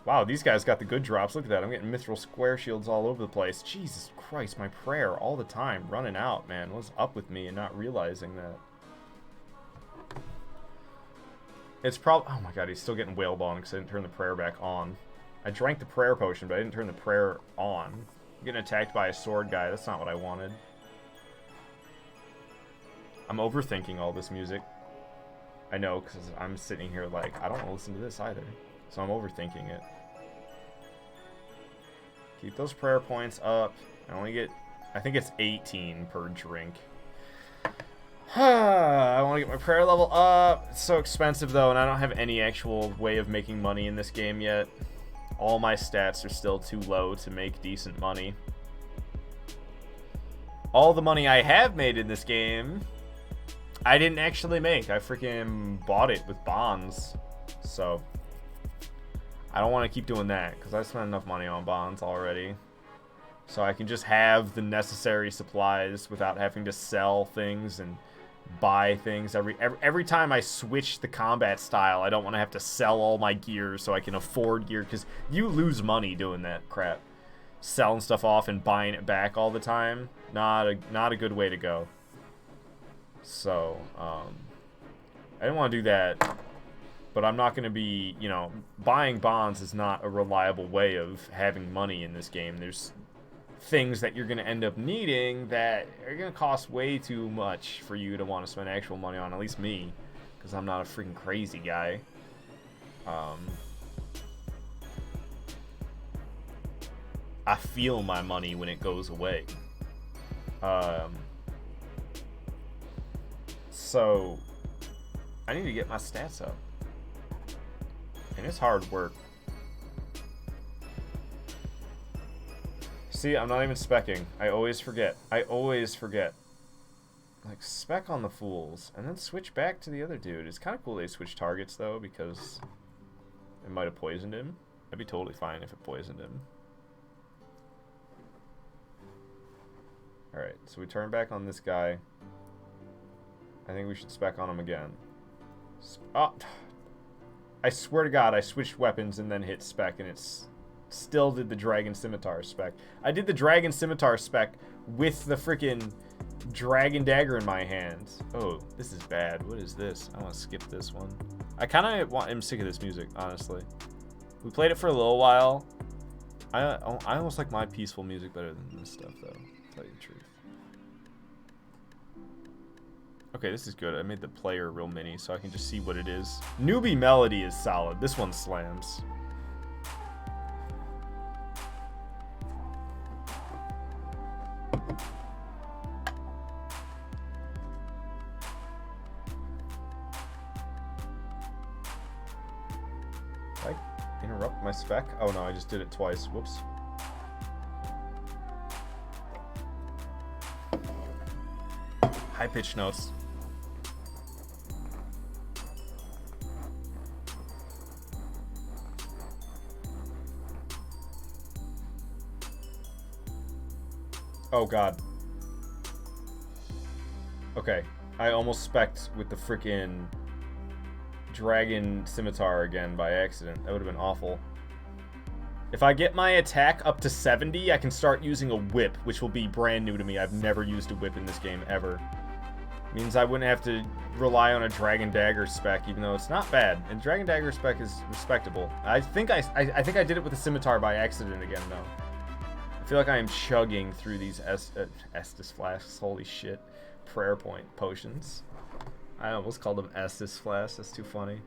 Wow, these guys got the good drops. Look at that. I'm getting mithril square shields all over the place. Jesus Christ, my prayer all the time. Running out, man. What's up with me and not realizing that? It's probably... Oh my god, he's still getting whaled on because I didn't turn the prayer back on. I drank the prayer potion, but I didn't turn the prayer on. I'm getting attacked by a sword guy. That's not what I wanted. I'm overthinking all this music. I know, because I'm sitting here like, I don't want to listen to this either. So I'm overthinking it. Keep those prayer points up. I only get... I think it's 18 per drink. I want to get my prayer level up. It's so expensive, though, and I don't have any actual way of making money in this game yet. All my stats are still too low to make decent money. All the money I have made in this game, I didn't actually make. I freaking bought it with bonds. So, I don't want to keep doing that, because I spent enough money on bonds already. So I can just have the necessary supplies without having to sell things and buy things. Every time I switch the combat style, I don't want to have to sell all my gear so I can afford gear, because you lose money doing that crap. Selling stuff off and buying it back all the time, not a good way to go. So, I didn't want to do that, but I'm not going to be, you know, buying bonds is not a reliable way of having money in this game. There's things that you're going to end up needing that are going to cost way too much for you to want to spend actual money on, at least me, because I'm not a freaking crazy guy. I feel my money when it goes away. So I need to get my stats up, and it's hard work. See, I'm not even specking. I always forget. Like, spec on the fools, and then switch back to the other dude. It's kind of cool they switch targets, though, because it might have poisoned him. I'd be totally fine if it poisoned him. Alright, so we turn back on this guy. I think we should spec on him again. Oh! I swear to God, I switched weapons and then hit spec, and it's... still did the Dragon Scimitar spec. I did the Dragon Scimitar spec with the freaking Dragon Dagger in my hand. Oh, this is bad. What is this? I want to skip this one. I kind of am sick of this music, honestly. We played it for a little while. I almost like my peaceful music better than this stuff, though, to tell you the truth. Okay, this is good. I made the player real mini so I can just see what it is. Newbie Melody is solid. This one slams. Did I interrupt my spec? Oh no, I just did it twice. Whoops. High-pitched notes. Oh god. Okay, I almost spec'd with the frickin' Dragon Scimitar again by accident. That would have been awful. If I get my attack up to 70, I can start using a whip, which will be brand new to me. I've never used a whip in this game, ever. Means I wouldn't have to rely on a Dragon Dagger spec, even though it's not bad. And Dragon Dagger spec is respectable. I think I did it with a Scimitar by accident again, though. I feel like I am chugging through these Estus flasks. Holy shit. Prayer point potions. I almost called them Estus flasks. That's too funny.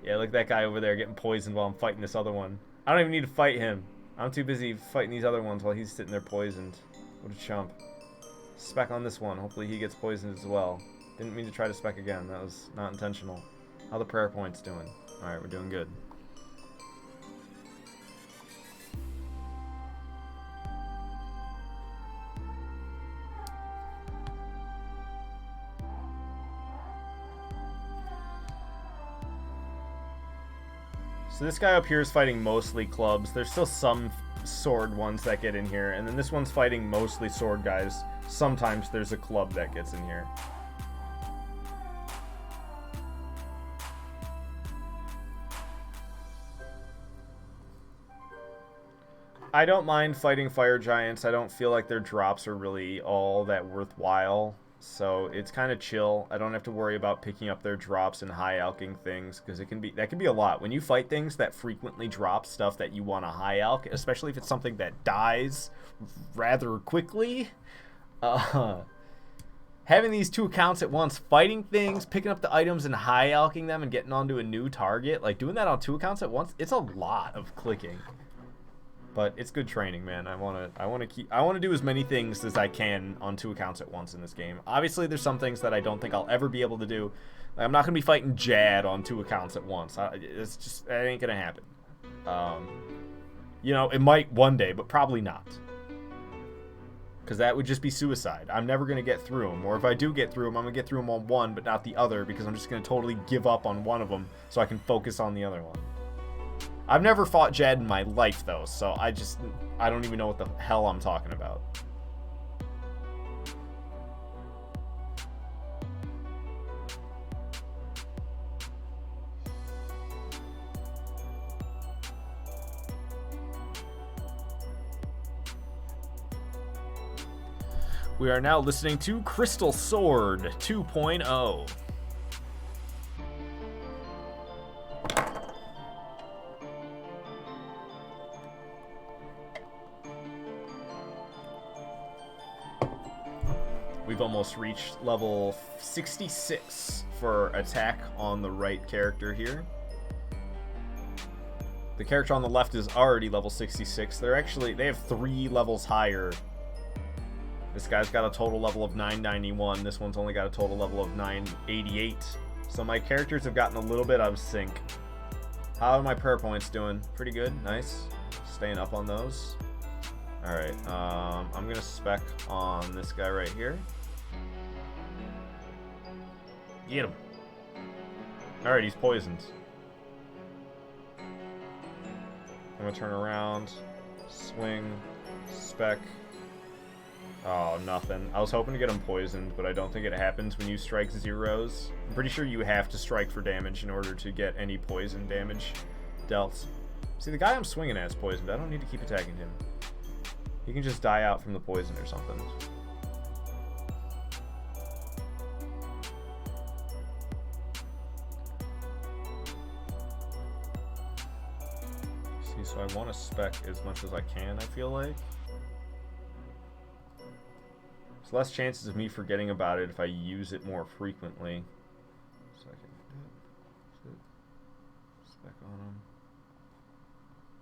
Yeah, look at that guy over there getting poisoned while I'm fighting this other one. I don't even need to fight him. I'm too busy fighting these other ones while he's sitting there poisoned. What a chump. Spec on this one. Hopefully he gets poisoned as well. Didn't mean to try to spec again. That was not intentional. How the prayer points doing? Alright, we're doing good. So this guy up here is fighting mostly clubs. There's still some sword ones that get in here. And then this one's fighting mostly sword guys. Sometimes there's a club that gets in here. I don't mind fighting fire giants. I don't feel like their drops are really all that worthwhile. So it's kind of chill. I don't have to worry about picking up their drops and high alching things, because that can be a lot. When you fight things that frequently drop stuff that you want to high alch, especially if it's something that dies rather quickly, having these 2 accounts at once, fighting things, picking up the items and high alching them and getting onto a new target, like doing that on 2 accounts at once, it's a lot of clicking. But it's good training, man. I want to do as many things as I can on 2 accounts at once in this game. Obviously, there's some things that I don't think I'll ever be able to do. Like, I'm not going to be fighting Jad on 2 accounts at once. It's just, that ain't going to happen. You know, it might one day, but probably not. Because that would just be suicide. I'm never going to get through them. Or if I do get through them, I'm going to get through them on one, but not the other, because I'm just going to totally give up on one of them so I can focus on the other one. I've never fought Jad in my life, though, so I don't even know what the hell I'm talking about. We are now listening to Crystal Sword 2.0. We've almost reached level 66 for attack on the right character here. The character on the left is already level 66. They have 3 levels higher. This guy's got a total level of 991. This one's only got a total level of 988. So my characters have gotten a little bit out of sync. How are my prayer points doing? Pretty good. Nice. Staying up on those. Alright, I'm going to spec on this guy right here. Get him. Alright, he's poisoned. I'm going to turn around, swing, spec. Oh, nothing. I was hoping to get him poisoned, but I don't think it happens when you strike zeros. I'm pretty sure you have to strike for damage in order to get any poison damage dealt. See, the guy I'm swinging at is poisoned. I don't need to keep attacking him. He can just die out from the poison or something. See, so I want to spec as much as I can, I feel like. There's less chances of me forgetting about it if I use it more frequently. So I can spec on him.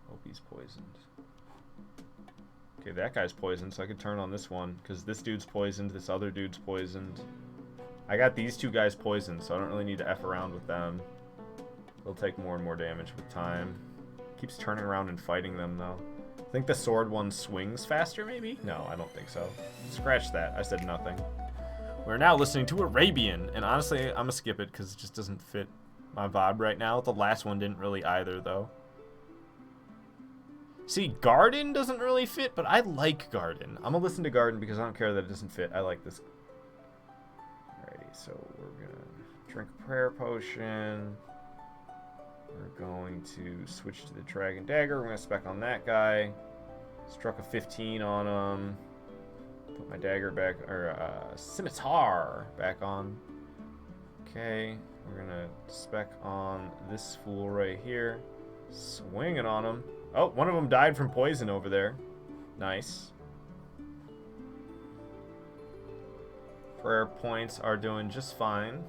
Hope he's poisoned. Okay, that guy's poisoned, so I could turn on this one, because this dude's poisoned, this other dude's poisoned. I got these 2 guys poisoned, so I don't really need to F around with them. They'll take more and more damage with time. Keeps turning around and fighting them, though. I think the sword one swings faster, maybe? No, I don't think so. Scratch that. I said nothing. We're now listening to Arabian, and honestly, I'm gonna skip it, because it just doesn't fit my vibe right now. The last one didn't really either, though. See, Garden doesn't really fit, but I like Garden. I'm gonna listen to Garden because I don't care that it doesn't fit. I like this. Alrighty, so we're gonna drink a prayer potion. We're going to switch to the Dragon Dagger. We're gonna spec on that guy. Struck a 15 on him. Put my dagger back, or scimitar back on. Okay, we're gonna spec on this fool right here. Swinging on him. Oh, one of them died from poison over there. Nice. Prayer points are doing just fine.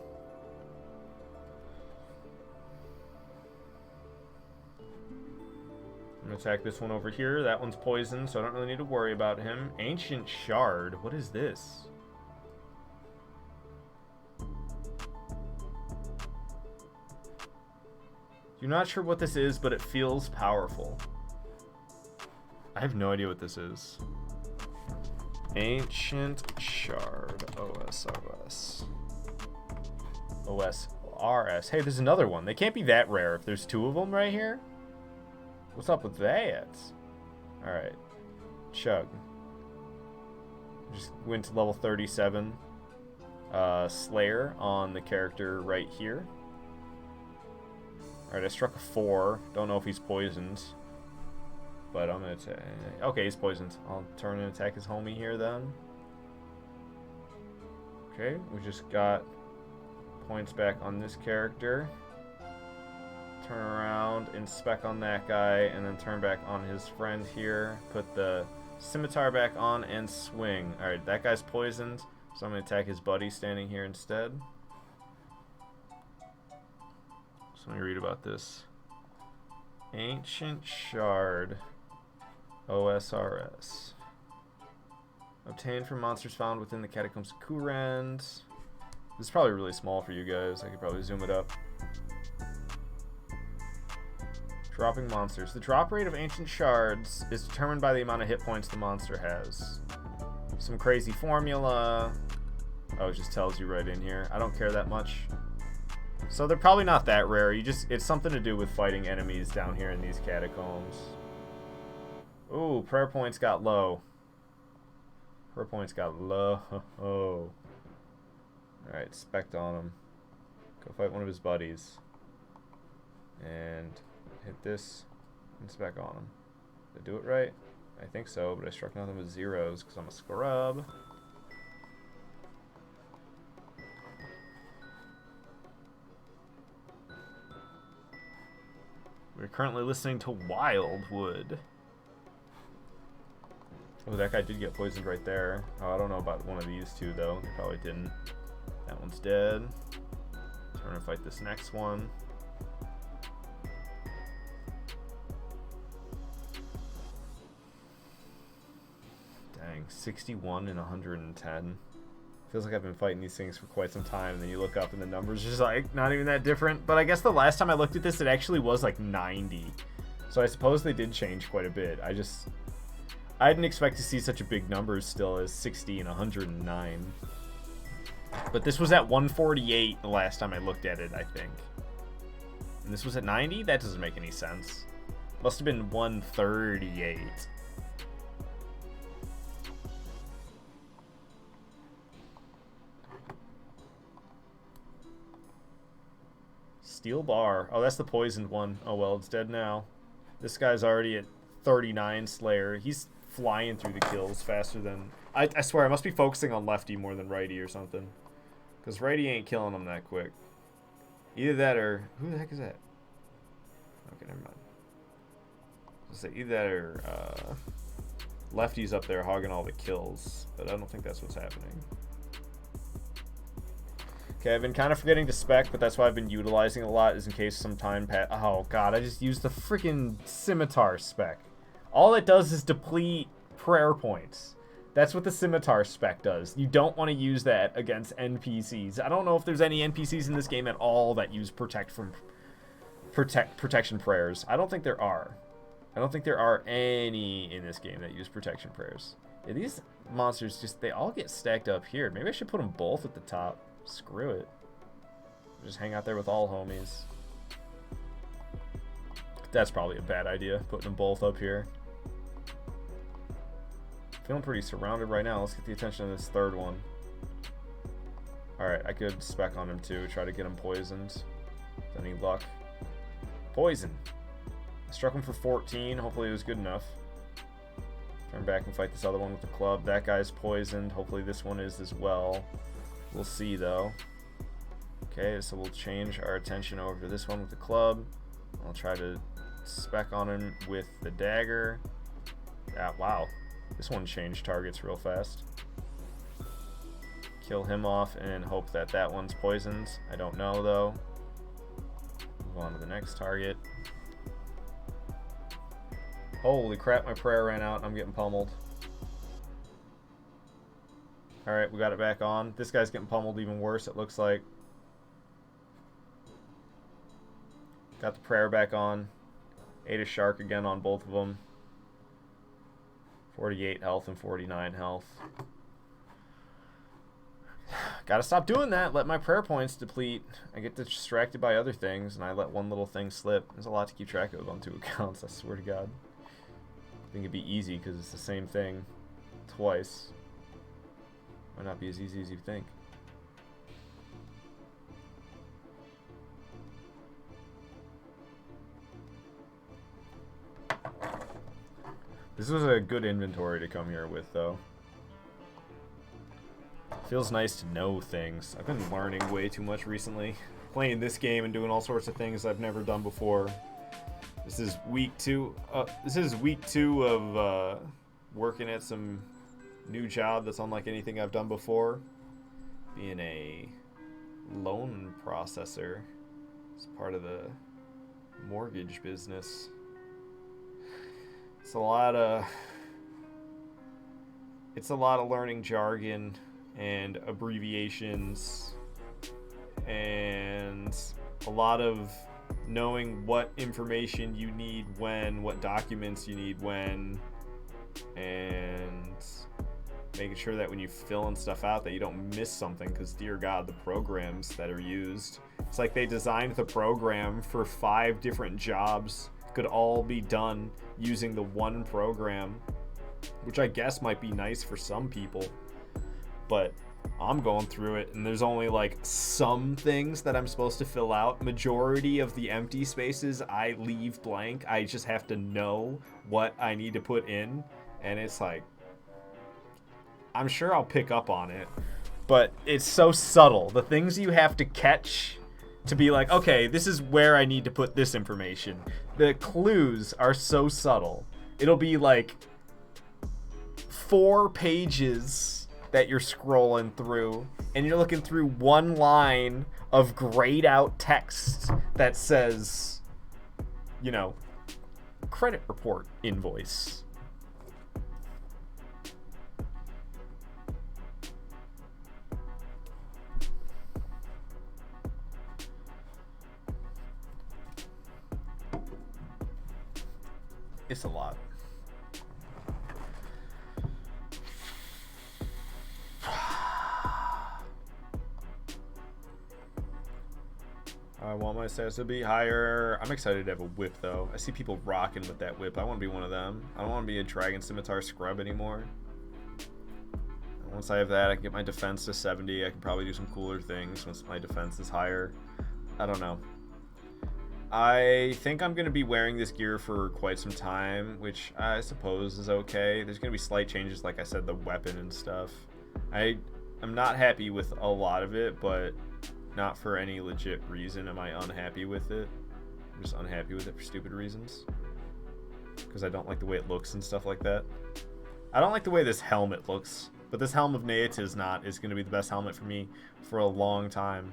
I'm going to attack this one over here. That one's poisoned, so I don't really need to worry about him. Ancient Shard. What is this? You're not sure what this is, but it feels powerful. I have no idea what this is. Ancient Shard. OSRS. OSRS. Hey, there's another one. They can't be that rare if there's two of them right here. What's up with that? Alright. Chug. Just went to level 37. Slayer on the character right here. Alright, I struck a 4. Don't know if he's poisoned. But I'm going to... Okay, he's poisoned. I'll turn and attack his homie here then. Okay, we just got points back on this character. Turn around, inspect on that guy, and then turn back on his friend here. Put the scimitar back on and swing. Alright, that guy's poisoned, so I'm going to attack his buddy standing here instead. So let me read about this. Ancient Shard. OSRS. Obtained from monsters found within the catacombs of Kourend. This is probably really small for you guys. I could probably zoom it up. Dropping monsters. The drop rate of ancient shards is determined by the amount of hit points the monster has. Some crazy formula. Oh, it just tells you right in here. I don't care that much. So they're probably not that rare. It's something to do with fighting enemies down here in these catacombs. Ooh, prayer points got low. Prayer points got low. Alright, spect on him. Go fight one of his buddies. And hit this and spec on him. Did I do it right? I think so, but I struck nothing with zeros because I'm a scrub. We're currently listening to Wildwood. Oh, that guy did get poisoned right there. Oh, I don't know about one of these two, though. They probably didn't. That one's dead. Turn and fight this next one. Dang, 61 and 110. Feels like I've been fighting these things for quite some time, and then you look up and the numbers are just like not even that different. But I guess the last time I looked at this, it actually was like 90. So I suppose they did change quite a bit. I didn't expect to see such a big numbers still as 60 and 109. But this was at 148 the last time I looked at it, I think. And this was at 90? That doesn't make any sense. Must have been 138. Steel bar. Oh, that's the poisoned one. Oh, well, it's dead now. This guy's already at 39 Slayer. He's flying through the kills faster than... I swear, I must be focusing on lefty more than righty or something. Because righty ain't killing him that quick. Either that or... Who the heck is that? Okay, never mind. I'll say either that or... lefty's up there hogging all the kills. But I don't think that's what's happening. Okay, I've been kind of forgetting to spec, but that's why I've been utilizing a lot, is in case some time oh god, I just used the freaking scimitar spec. All it does is deplete prayer points. That's what the scimitar spec does. You don't want to use that against NPCs. I don't know if there's any NPCs in this game at all that use protection prayers. I don't think there are. I don't think there are any in this game that use protection prayers. Yeah, these monsters they all get stacked up here. Maybe I should put them both at the top. Screw it. Just hang out there with all homies. That's probably a bad idea, putting them both up here. Feeling pretty surrounded right now. Let's get the attention of this third one. Alright, I could spec on him too. Try to get him poisoned. With any luck. Poison. I struck him for 14. Hopefully it was good enough. Turn back and fight this other one with the club. That guy's poisoned. Hopefully this one is as well. We'll see though. Okay, so we'll change our attention over to this one with the club. I'll try to spec on him with the dagger. Ah, wow. This one changed targets real fast. Kill him off and hope that that one's poisoned. I don't know, though. Move on to the next target. Holy crap, my prayer ran out. I'm getting pummeled. Alright, we got it back on. This guy's getting pummeled even worse, it looks like. Got the prayer back on. Ate a shark again on both of them. 48 health and 49 health. Gotta stop doing that. Let my prayer points deplete. I get distracted by other things, and I let one little thing slip. There's a lot to keep track of on 2 accounts, I swear to God. I think it'd be easy because it's the same thing twice. Might not be as easy as you think. This was a good inventory to come here with, though. Feels nice to know things. I've been learning way too much recently. Playing this game and doing all sorts of things I've never done before. This is week 2. This is week 2 of working at some new job that's unlike anything I've done before. Being a loan processor. It's part of the mortgage business. It's a lot of learning jargon and abbreviations and a lot of knowing what information you need when, what documents you need when, and making sure that when you fill in stuff out that you don't miss something, because dear God, the programs that are used, it's like they designed the program for 5 different jobs, could all be done using the one program, which I guess might be nice for some people, but I'm going through it and there's only like some things that I'm supposed to fill out. Majority of the empty spaces I leave blank. I just have to know what I need to put in, and it's like, I'm sure I'll pick up on it, but it's so subtle. The things you have to catch to be like, okay, this is where I need to put this information. The clues are so subtle. It'll be like 4 pages that you're scrolling through, and you're looking through one line of grayed out text that says, you know, credit report invoice. It's a lot. I want my stats to be higher. I'm excited to have a whip, though. I see people rocking with that whip. I want to be one of them. I don't want to be a Dragon Scimitar scrub anymore. Once I have that, I can get my defense to 70. I can probably do some cooler things once my defense is higher. I don't know. I think I'm going to be wearing this gear for quite some time, which I suppose is okay. There's going to be slight changes, like I said, the weapon and stuff. I'm not happy with a lot of it, but not for any legit reason am I unhappy with it. I'm just unhappy with it for stupid reasons. Because I don't like the way it looks and stuff like that. I don't like the way this helmet looks, but this helm of Neat is going to be the best helmet for me for a long time.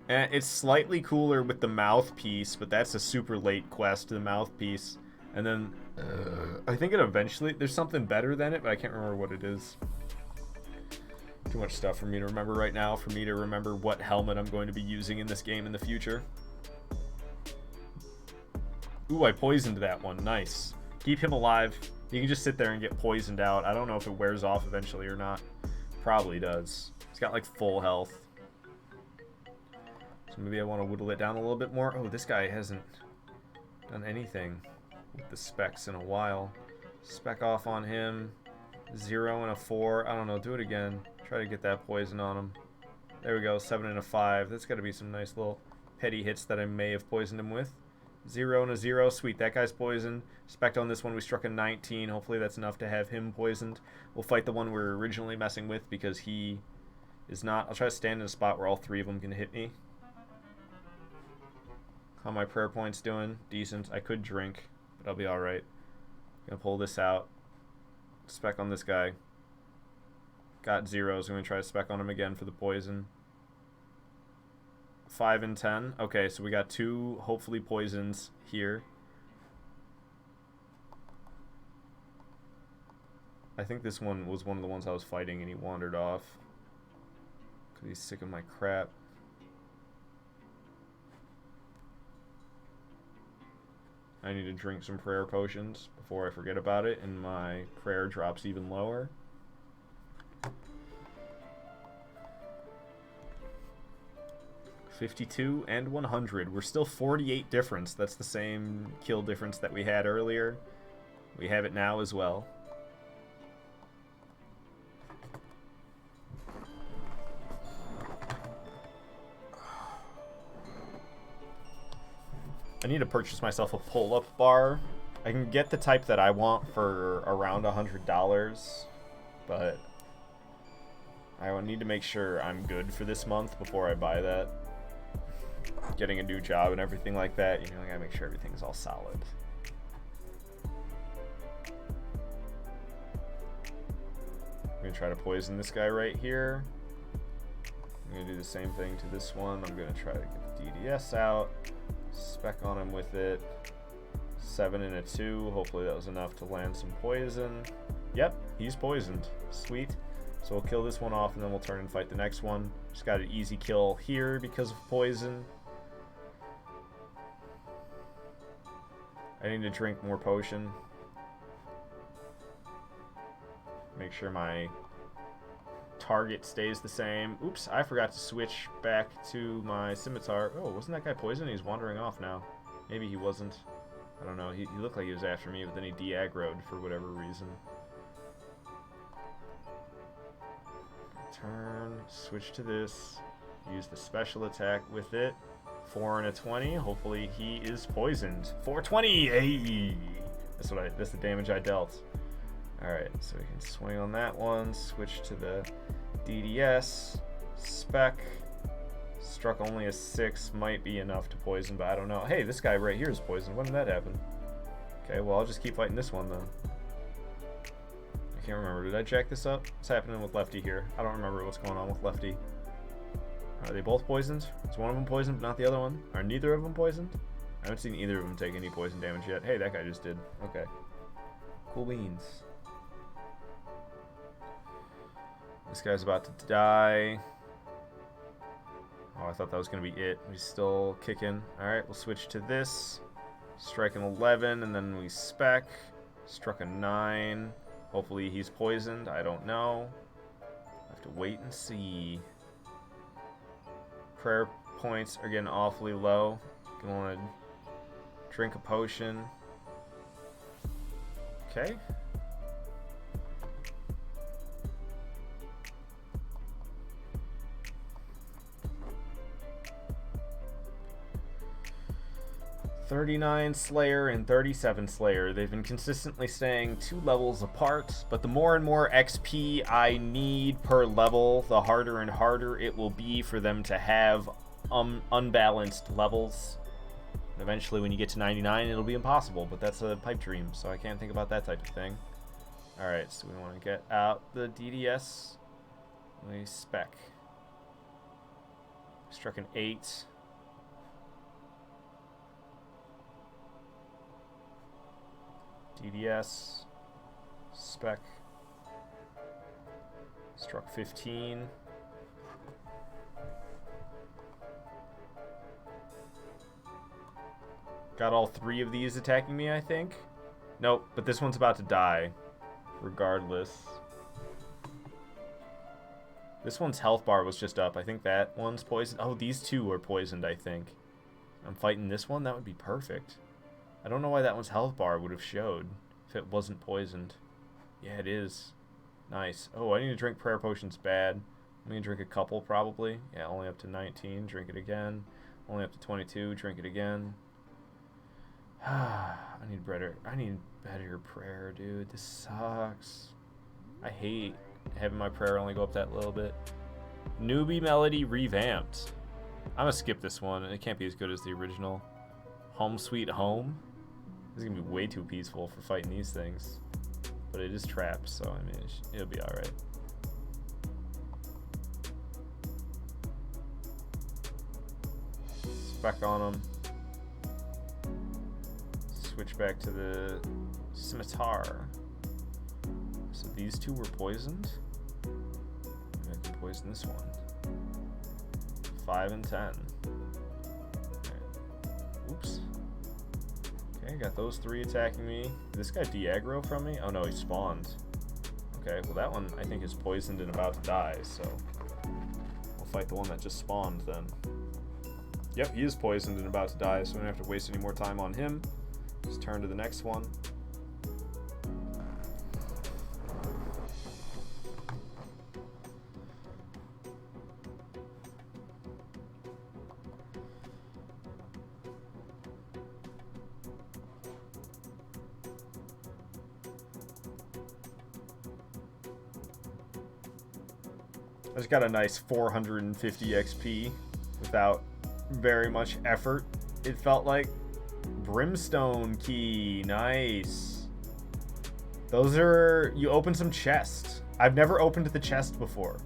And it's slightly cooler with the mouthpiece, but that's a super late quest, the mouthpiece. And then I think it eventually, there's something better than it, but I can't remember what it is. Too much stuff for me to remember right now, for me to remember what helmet I'm going to be using in this game in the future. Ooh, I poisoned that one. Nice. Keep him alive. You can just sit there and get poisoned out. I don't know if it wears off eventually or not. Probably does. He's got like full health. So maybe I want to whittle it down a little bit more. Oh, this guy hasn't done anything with the specs in a while. Spec off on him. 0 and a 4. I don't know. Do it again. Try to get that poison on him. There we go. 7 and a 5. That's got to be some nice little petty hits that I may have poisoned him with. 0 and a 0. Sweet. That guy's poisoned. Spec on this one. We struck a 19. Hopefully that's enough to have him poisoned. We'll fight the one we're originally messing with because he is not. I'll try to stand in a spot where all 3 of them can hit me. How my prayer points doing? Decent. I could drink, but I'll be alright. Gonna pull this out. Spec on this guy. Got zeros. I'm gonna try to spec on him again for the poison. 5 and 10. Okay, so we got 2 hopefully poisons here. I think this one was one of the ones I was fighting and he wandered off. Because he's sick of my crap. I need to drink some prayer potions before I forget about it and my prayer drops even lower. $52 and 100. We're still 48 difference. That's the same kill difference that we had earlier. We have it now as well. I need to purchase myself a pull-up bar. I can get the type that I want for around $100, but I need to make sure I'm good for this month before I buy that. Getting a new job and everything like that, you know, I gotta make sure everything's all solid. I'm gonna try to poison this guy right here. I'm gonna do the same thing to this one. I'm gonna try to get the DDS out. Spec on him with it. 7 and a 2. Hopefully that was enough to land some poison. Yep, he's poisoned. Sweet. So we'll kill this one off and then we'll turn and fight the next one. Just got an easy kill here because of poison. I need to drink more potion. Make sure my target stays the same. Oops, I forgot to switch back to my scimitar. Oh, wasn't that guy poisoned? He's wandering off now. Maybe he wasn't. I don't know. He looked like he was after me, but then he de-aggroed for whatever reason. Turn, switch to this. Use the special attack with it. 4 and a 20. Hopefully he is poisoned. 420! Hey! That's the damage I dealt. Alright, so we can swing on that one, switch to the DDS, spec, struck only a 6, might be enough to poison, but I don't know. Hey, this guy right here is poisoned. When did that happen? Okay, well, I'll just keep fighting this one then. I can't remember. Did I jack this up? What's happening with Lefty here? I don't remember what's going on with Lefty. Are they both poisoned? Is one of them poisoned but not the other one? Are neither of them poisoned? I haven't seen either of them take any poison damage yet. Hey, that guy just did. Okay. Cool beans. This guy's about to die. Oh, I thought that was going to be it. He's still kicking. Alright, we'll switch to this. Strike an 11, and then we spec. Struck a 9. Hopefully he's poisoned. I don't know. I have to wait and see. Prayer points are getting awfully low. Gonna want to drink a potion. Okay. $39 Slayer and $37 Slayer. They've been consistently staying 2 levels apart, but the more and more XP I need per level, the harder and harder it will be for them to have unbalanced levels. Eventually, when you get to 99, it'll be impossible, but that's a pipe dream, so I can't think about that type of thing. Alright, so we want to get out the DDS. We spec. Struck an 8. DDS, spec, struck 15. Got all 3 of these attacking me, I think. Nope, but this one's about to die, regardless. This one's health bar was just up. I think that one's poisoned. Oh, these 2 are poisoned, I think. I'm fighting this one? That would be perfect. I don't know why that one's health bar would have showed if it wasn't poisoned. Yeah, it is. Nice. Oh, I need to drink prayer potions bad. I'm going to drink a couple probably. Yeah, only up to 19. Drink it again. Only up to 22. Drink it again. I need better prayer, dude. This sucks. I hate having my prayer only go up that little bit. Newbie Melody revamped. I'm going to skip this one. It can't be as good as the original. Home Sweet Home. This is gonna be way too peaceful for fighting these things. But it is trapped, so I mean, it'll be alright. Back on them. Switch back to the scimitar. So these two were poisoned. Maybe I can poison this one. 5 and 10. Right. Oops. Okay, got those 3 attacking me. Did this guy de-aggro from me? Oh no, he spawned. Okay, well that one I think is poisoned and about to die, so we'll fight the one that just spawned then. Yep, he is poisoned and about to die, so we don't have to waste any more time on him. Just turn to the next one. I just got a nice 450 XP without very much effort, it felt like. Brimstone key, nice. Those are, you open some chests. I've never opened the chest before.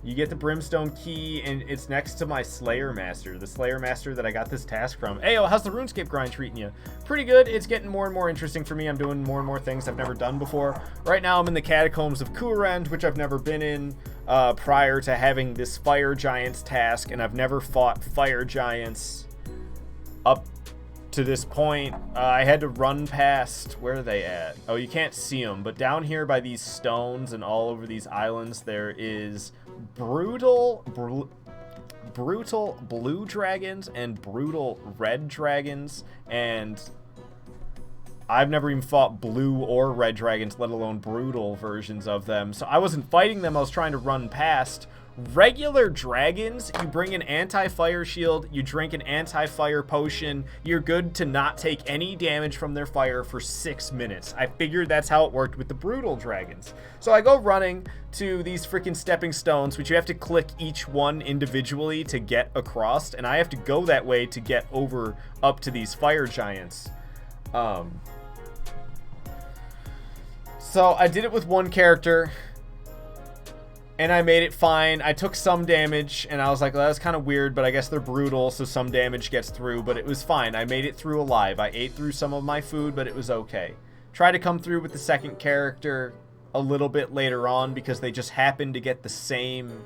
You get the Brimstone key, and it's next to my Slayer Master, the Slayer Master that I got this task from. Ayo, how's the RuneScape grind treating you? Pretty good. It's getting more and more interesting for me. I'm doing more and more things I've never done before. Right now, I'm in the Catacombs of Kourend, which I've never been in prior to having this Fire Giants task, and I've never fought Fire Giants up to this point. I had to run past, where are they at? Oh, you can't see them, but down here by these stones and all over these islands, there is brutal blue dragons and brutal red dragons, and I've never even fought blue or red dragons, let alone brutal versions of them. So I wasn't fighting them, I was trying to run past. Regular dragons, you bring an anti-fire shield, you drink an anti-fire potion, you're good to not take any damage from their fire for 6 minutes. I figured that's how it worked with the brutal dragons. So I go running to these freaking stepping stones, which you have to click each one individually to get across, and I have to go that way to get over up to these fire giants. So I did it with one character, and I made it fine. I took some damage, and I was like, well, that's kind of weird, but I guess they're brutal, so some damage gets through, but it was fine. I made it through alive. I ate through some of my food, but it was okay. Tried to come through with the second character a little bit later on, because they just happened to get the same...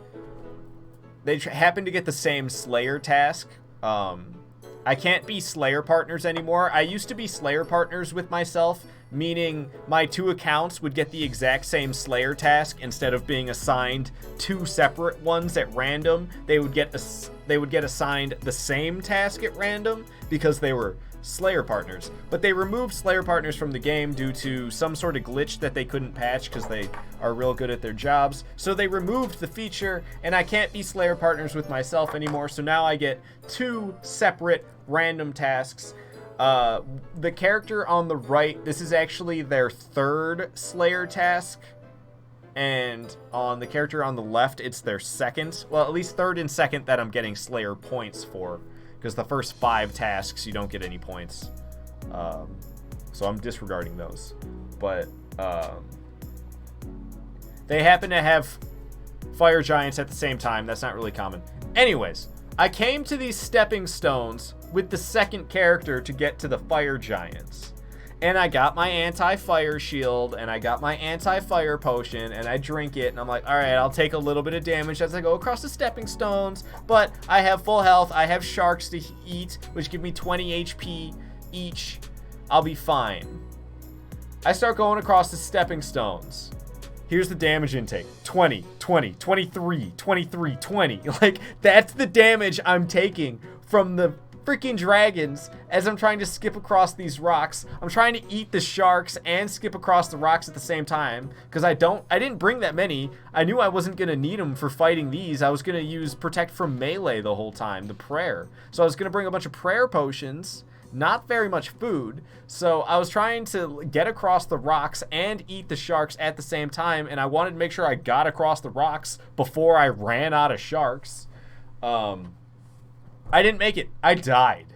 They happened to get the same Slayer task. I can't be Slayer partners anymore. I used to be Slayer partners with myself, meaning my 2 accounts would get the exact same Slayer task instead of being assigned 2 separate ones at random. They would get assigned the same task at random because they were Slayer partners. But they removed Slayer partners from the game due to some sort of glitch that they couldn't patch because they are real good at their jobs. So they removed the feature, and I can't be Slayer partners with myself anymore. So now I get 2 separate random tasks. The character on the right, this is actually their 3rd Slayer task, and on the character on the left, it's their 2nd. Well, at least 3rd and 2nd that I'm getting Slayer points for, because the first 5 tasks you don't get any points. So I'm disregarding those. But they happen to have fire giants at the same time. That's not really common. Anyways, I came to these stepping stones with the 2nd character to get to the fire giants. And I got my anti-fire shield, and I got my anti-fire potion, and I drink it, and I'm like, alright, I'll take a little bit of damage as I go across the stepping stones, but I have full health, I have sharks to eat, which give me 20 HP each. I'll be fine. I start going across the stepping stones. Here's the damage intake. 20, 20, 23, 23, 20. Like, that's the damage I'm taking from the freaking dragons as I'm trying to skip across these rocks. I'm trying to eat the sharks and skip across the rocks at the same time because I didn't bring that many. I knew I wasn't going to need them for fighting these. I was going to use protect from melee the whole time, the prayer. So I was going to bring a bunch of prayer potions, not very much food. So I was trying to get across the rocks and eat the sharks at the same time, and I wanted to make sure I got across the rocks before I ran out of sharks. I didn't make it. I died.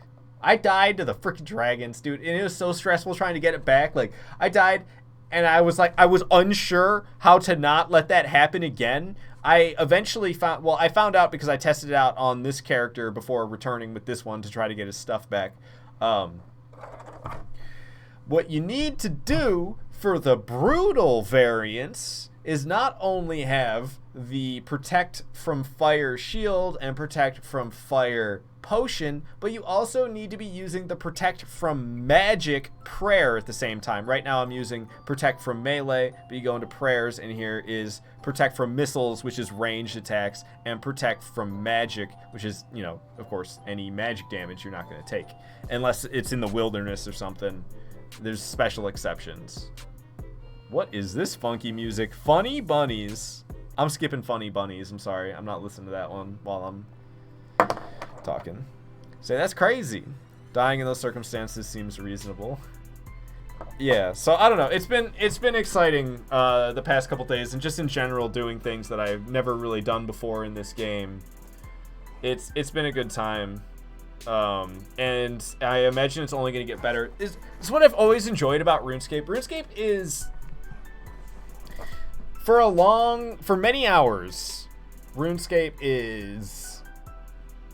I died to the freaking dragons, dude, and it was so stressful trying to get it back. Like, I died, and I was unsure how to not let that happen again. I eventually I found out because I tested it out on this character before returning with this one to try to get his stuff back. What you need to do for the brutal variants is not only have the protect from fire shield and protect from fire potion, but you also need to be using the protect from magic prayer at the same time. Right now I'm using protect from melee, but you go into prayers and here is protect from missiles, which is ranged attacks, and protect from magic, which is, you know, of course, any magic damage you're not going to take unless it's in the wilderness or something. There's special exceptions. What is this funky music? Funny Bunnies. I'm skipping Funny Bunnies. I'm sorry. I'm not listening to that one while I'm talking. So that's crazy. Dying in those circumstances seems reasonable. Yeah, so I don't know. It's been exciting the past couple days, and just in general doing things that I've never really done before in this game. It's been a good time. And I imagine it's only going to get better. It's what I've always enjoyed about RuneScape. RuneScape is, for many hours, RuneScape is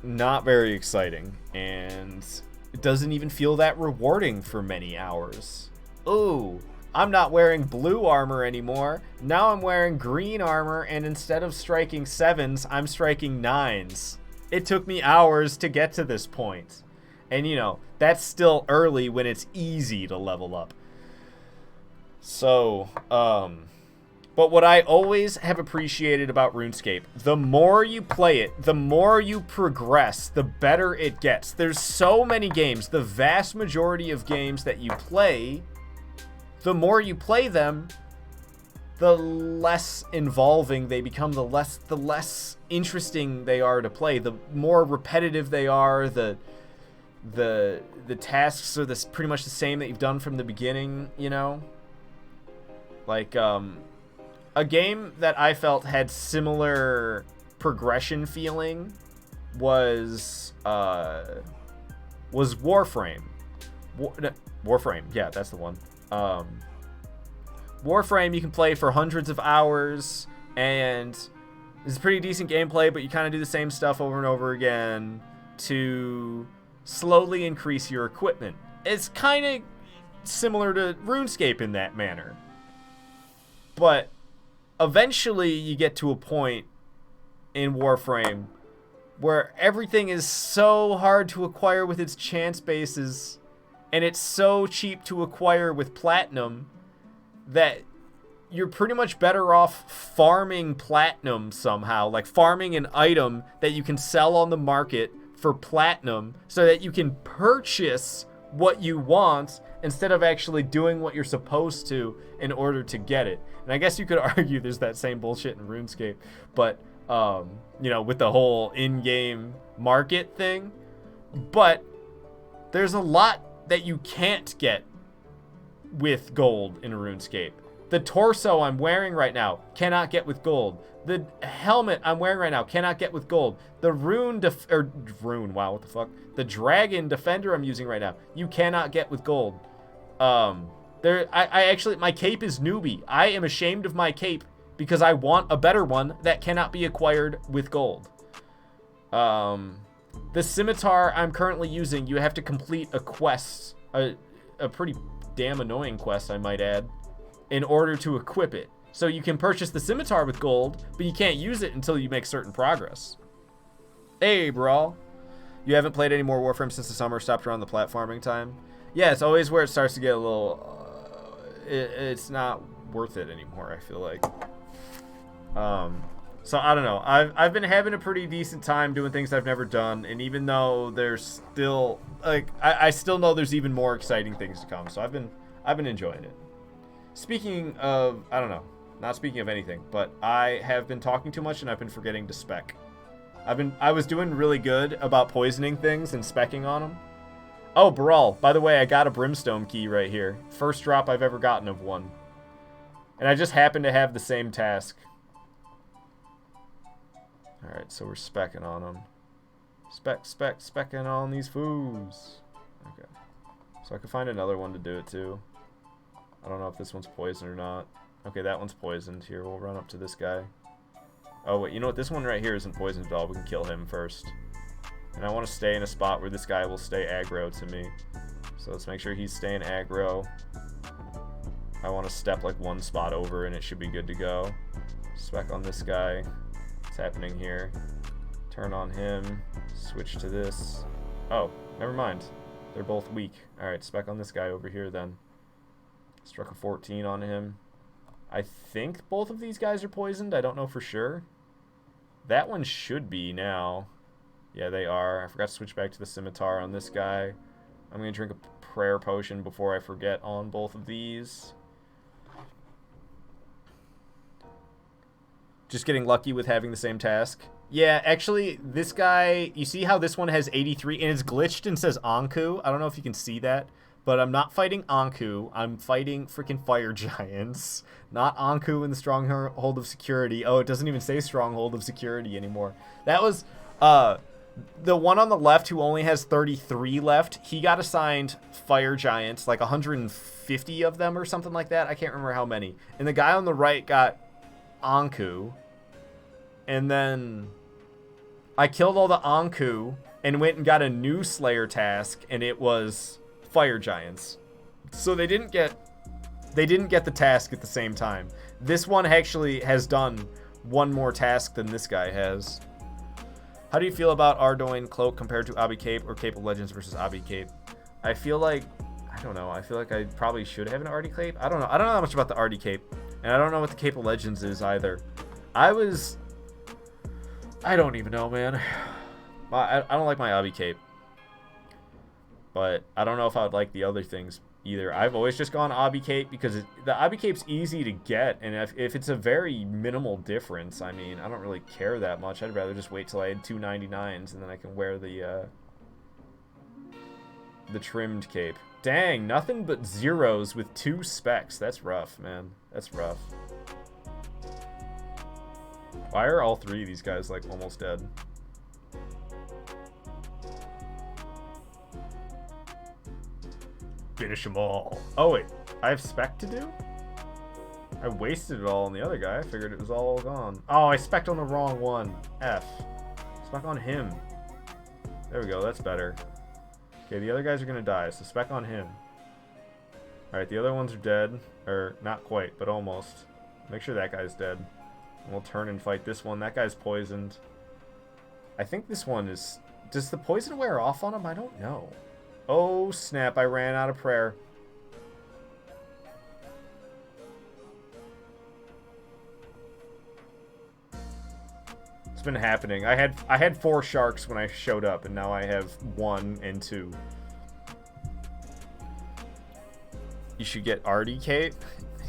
not very exciting, and it doesn't even feel that rewarding for many hours. Ooh, I'm not wearing blue armor anymore. Now I'm wearing green armor, and instead of striking 7s, I'm striking 9s. It took me hours to get to this point. And, you know, that's still early when it's easy to level up. So, but what I always have appreciated about RuneScape, the more you play it, the more you progress, the better it gets. There's so many games, the vast majority of games that you play, the more you play them, the less involving they become, the less interesting they are to play, the more repetitive they are, the tasks are pretty much the same that you've done from the beginning, you know? Like, a game that I felt had similar progression feeling was Warframe. Warframe, yeah, that's the one. Warframe you can play for hundreds of hours, and it's pretty decent gameplay, but you kind of do the same stuff over and over again to slowly increase your equipment. It's kind of similar to RuneScape in that manner. But eventually you get to a point in Warframe where everything is so hard to acquire with its chance bases, and it's so cheap to acquire with platinum, that you're pretty much better off farming platinum somehow, like farming an item that you can sell on the market for platinum so that you can purchase what you want instead of actually doing what you're supposed to in order to get it. And I guess you could argue there's that same bullshit in RuneScape, but you know, with the whole in-game market thing. But there's a lot that you can't get with gold in RuneScape. The torso I'm wearing right now cannot get with gold. The helmet I'm wearing right now cannot get with gold. The the dragon defender I'm using right now, you cannot get with gold. I actually, my cape is newbie. I am ashamed of my cape because I want a better one that cannot be acquired with gold. The scimitar I'm currently using, you have to complete a quest, a pretty damn annoying quest, I might add, in order to equip it. So you can purchase the scimitar with gold, but you can't use it until you make certain progress. Hey, bro. You haven't played any more Warframe since the summer stopped around the platforming time? Yeah, it's always where it starts to get a little... it's not worth it anymore, I feel like. So I don't know. I've been having a pretty decent time doing things I've never done, and even though there's still... like, I still know there's even more exciting things to come, so I've been enjoying it. Speaking of, I don't know, not speaking of anything, but I have been talking too much and I've been forgetting to spec. I was doing really good about poisoning things and specking on them. Oh, Baral, by the way, I got a brimstone key right here. First drop I've ever gotten of one. And I just happen to have the same task. Alright, so we're specking on them. Specking on these foos. Okay. So I could find another one to do it too. I don't know if this one's poisoned or not. Okay, that one's poisoned. Here, we'll run up to this guy. Oh, wait, you know what? This one right here isn't poisoned at all. We can kill him first. And I want to stay in a spot where this guy will stay aggro to me. So let's make sure he's staying aggro. I want to step like one spot over and it should be good to go. Spec on this guy. What's happening here? Turn on him. Switch to this. Oh, never mind. They're both weak. Alright, spec on this guy over here then. Struck a 14 on him. I think both of these guys are poisoned. I don't know for sure. That one should be now. Yeah, they are. I forgot to switch back to the scimitar on this guy. I'm going to drink a prayer potion before I forget on both of these. Just getting lucky with having the same task. Yeah, actually, this guy, you see how this one has 83 and it's glitched and says Anku? I don't know if you can see that, but I'm not fighting Anku. I'm fighting freaking fire giants. Not Anku in the Stronghold of Security. Oh, it doesn't even say Stronghold of Security anymore. That was, the one on the left who only has 33 left, he got assigned fire giants, like 150 of them or something like that. I can't remember how many. And the guy on the right got Anku. And then I killed all the Anku and went and got a new Slayer task, and it was fire giants. So they didn't get the task at the same time. This one actually has done one more task than this guy has. How do you feel about Ardoin Cloak compared to Abi Cape or Cape of Legends versus Abi Cape? I feel like, I don't know. I feel like I probably should have an Ardy Cape. I don't know. I don't know that much about the Ardy Cape. And I don't know what the Cape of Legends is either. I don't even know, man. I don't like my Abi Cape. But I don't know if I would like the other things either. I've always just gone Abi Cape because the Abi Cape's easy to get. And if it's a very minimal difference, I mean, I don't really care that much. I'd rather just wait till I had 299s and then I can wear the trimmed cape. Dang, nothing but zeros with 2 specs. That's rough, man. That's rough. Why are all 3 of these guys, like, almost dead? Finish them all. Oh, wait. I have spec to do? I wasted it all on the other guy. I figured it was all gone. Oh, I spec'd on the wrong one. F. Spec on him. There we go. That's better. Okay, the other guys are going to die, so spec on him. Alright, the other ones are dead. Or, not quite, but almost. Make sure that guy's dead. And we'll turn and fight this one. That guy's poisoned. I think this one is... Does the poison wear off on him? I don't know. Oh, snap. I ran out of prayer. It's been happening. I had 4 sharks when I showed up, and now I have 1 and 2. You should get Ardy Cape.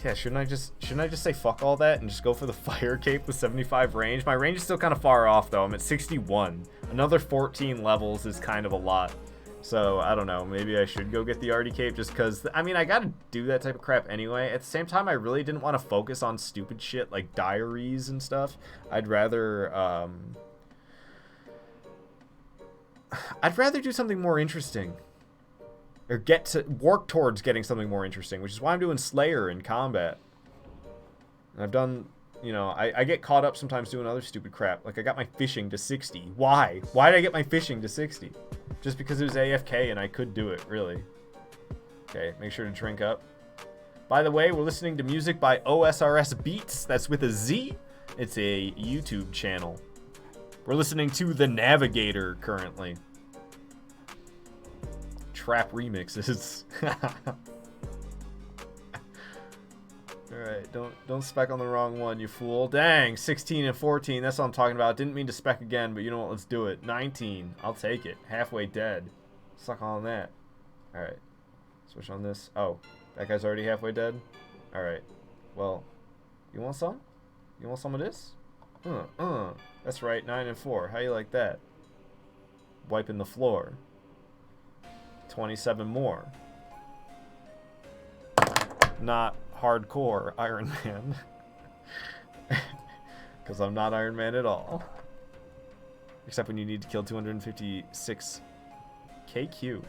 Yeah, shouldn't I just say fuck all that and just go for the fire cape with 75 range? My range is still kind of far off though. I'm at 61. Another 14 levels is kind of a lot. So, I don't know. Maybe I should go get the Ardy Cape just because, I mean, I gotta do that type of crap anyway. At the same time, I really didn't want to focus on stupid shit like diaries and stuff. I'd rather do something more interesting. Or work towards getting something more interesting, which is why I'm doing Slayer in combat. And I've done, you know, I get caught up sometimes doing other stupid crap. Like, I got my fishing to 60. Why? Why did I get my fishing to 60? Just because it was AFK and I could do it, really. Okay, make sure to drink up. By the way, we're listening to music by OSRS Beats. That's with a Z. It's a YouTube channel. We're listening to The Navigator currently. Trap remixes. Alright, don't spec on the wrong one, you fool. Dang, 16 and 14, that's what I'm talking about. Didn't mean to spec again, but you know what, let's do it. 19, I'll take it. Halfway dead. Suck on that. Alright, switch on this. Oh, that guy's already halfway dead? Alright, well, you want some? You want some of this? That's right, 9 and 4. How you like that? Wiping the floor. 27 more. Not hardcore Iron Man. Because I'm not Iron Man at all. Except when you need to kill 256 KQ.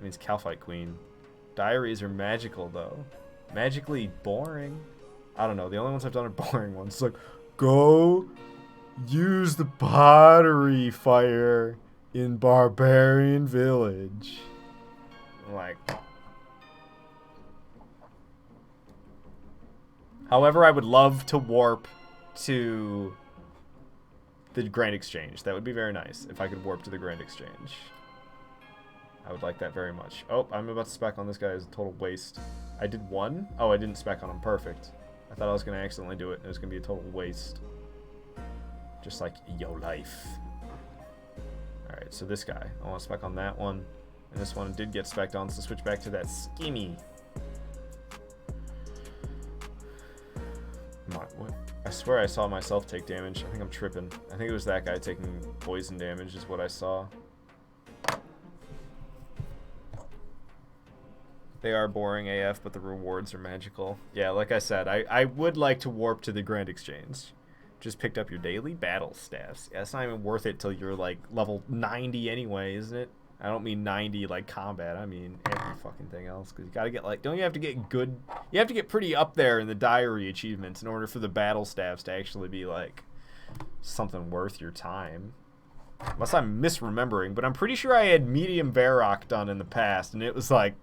It means Calphite Queen. Diaries are magical, though. Magically boring. I don't know. The only ones I've done are boring ones. It's like, go use the pottery fire in Barbarian Village. Like... However, I would love to warp to the Grand Exchange. That would be very nice if I could warp to the Grand Exchange. I would like that very much. Oh, I'm about to spec on this guy as a total waste. I did one? Oh, I didn't spec on him. Perfect. I thought I was going to accidentally do it. It was going to be a total waste. Just like your life. Alright, so this guy. I want to spec on that one. And this one did get spec'd on, so switch back to that skimmy. What? I swear I saw myself take damage. I think I'm tripping. I think it was that guy taking poison damage is what I saw. They are boring AF, but the rewards are magical. Yeah, like I said, I would like to warp to the Grand Exchange. Just picked up your daily battle staffs. Yeah, it's not even worth it till you're like level 90 anyway, isn't it? I don't mean 90 like combat. I mean every fucking thing else. Because you gotta get like, don't you have to get good? You have to get pretty up there in the diary achievements in order for the battle staffs to actually be like something worth your time. Unless I'm misremembering, but I'm pretty sure I had medium Varrock done in the past, and it was like,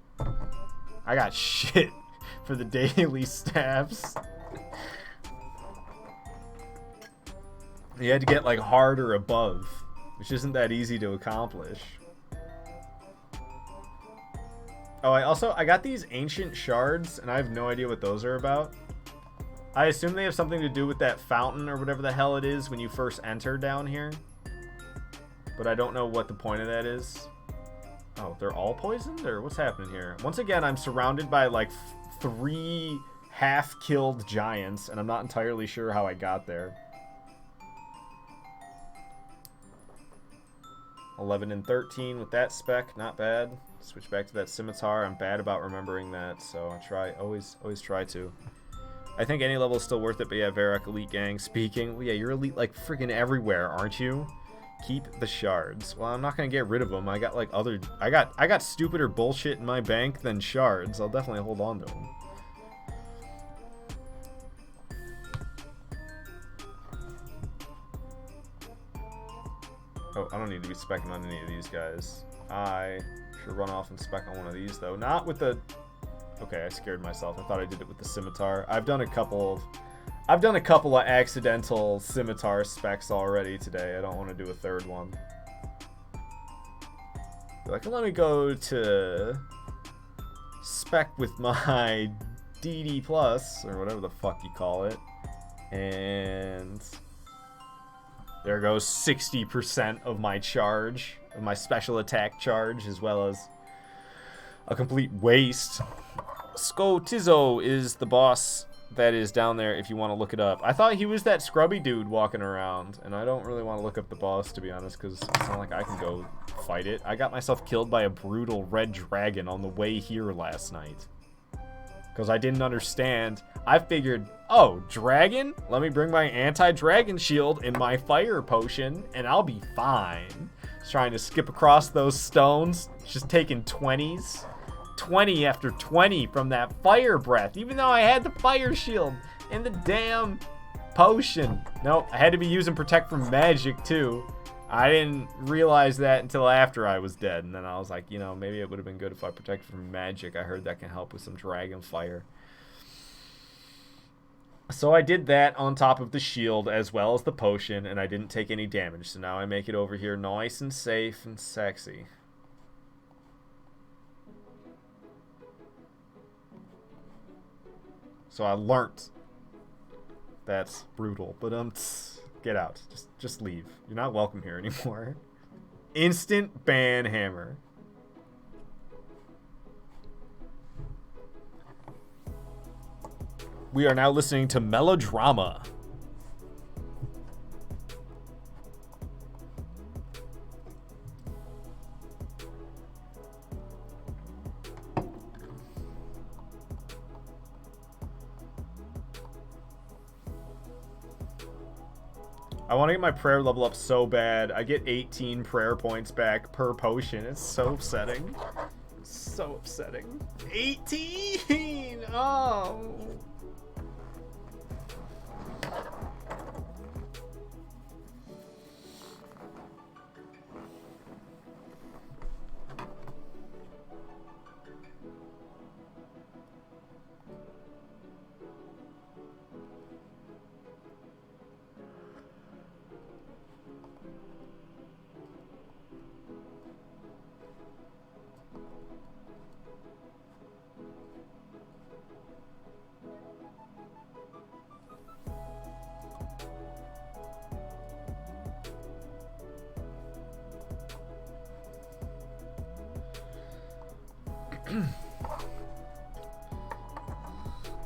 I got shit for the daily staffs. You had to get like hard or above, which isn't that easy to accomplish. Oh, I got these ancient shards, and I have no idea what those are about. I assume they have something to do with that fountain or whatever the hell it is when you first enter down here. But I don't know what the point of that is. Oh, they're all poisoned? Or what's happening here? Once again, I'm surrounded by like 3 half-killed giants, and I'm not entirely sure how I got there. 11 and 13 with that spec, not bad. Switch back to that scimitar. I'm bad about remembering that, so I always try to. I think any level is still worth it, but yeah, Varrock Elite Gang speaking. Well, yeah, you're elite like freaking everywhere, aren't you? Keep the shards. Well, I'm not gonna get rid of them. I got like other. I got stupider bullshit in my bank than shards. I'll definitely hold on to them. Oh, I don't need to be specking on any of these guys. I should run off and spec on one of these though. Not with the. Okay, I scared myself. I thought I did it with the scimitar. I've done a couple of accidental scimitar specs already today. I don't want to do a third one. Like, let me go to spec with my DD plus or whatever the fuck you call it, and there goes 60% of my charge, of my special attack charge, as well as a complete waste. Skotizo is the boss that is down there if you want to look it up. I thought he was that scrubby dude walking around, and I don't really want to look up the boss, to be honest, because it's not like I can go fight it. I got myself killed by a brutal red dragon on the way here last night. Because I didn't understand. I figured, oh, dragon? Let me bring my anti-dragon shield and my fire potion, and I'll be fine. Just trying to skip across those stones, just taking 20s. 20 after 20 from that fire breath, even though I had the fire shield and the damn potion. Nope, I had to be using protect from magic too. I didn't realize that until after I was dead, and then I was like, you know, maybe it would have been good if I protected from magic. I heard that can help with some dragon fire. So I did that on top of the shield as well as the potion, and I didn't take any damage. So now I make it over here nice and safe and sexy. So I learnt. That's brutal, but get out. Just leave. You're not welcome here anymore. Instant ban hammer. We are now listening to Melodrama. I want to get my prayer level up so bad. I get 18 prayer points back per potion. It's so upsetting. so upsetting. 18! Oh.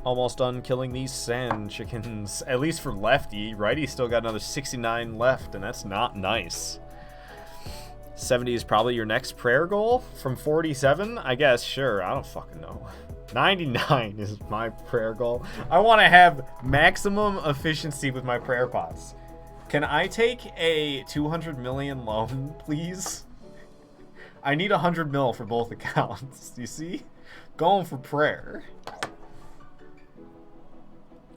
Almost done killing these sand chickens. At least for Lefty. Righty still got another 69 left, and that's not nice. 70 is probably your next prayer goal? From 47? I guess, sure. I don't fucking know. 99 is my prayer goal. I want to have maximum efficiency with my prayer pots. Can I take a 200 million loan, please? I need 100 mil for both accounts. You see? Going for prayer.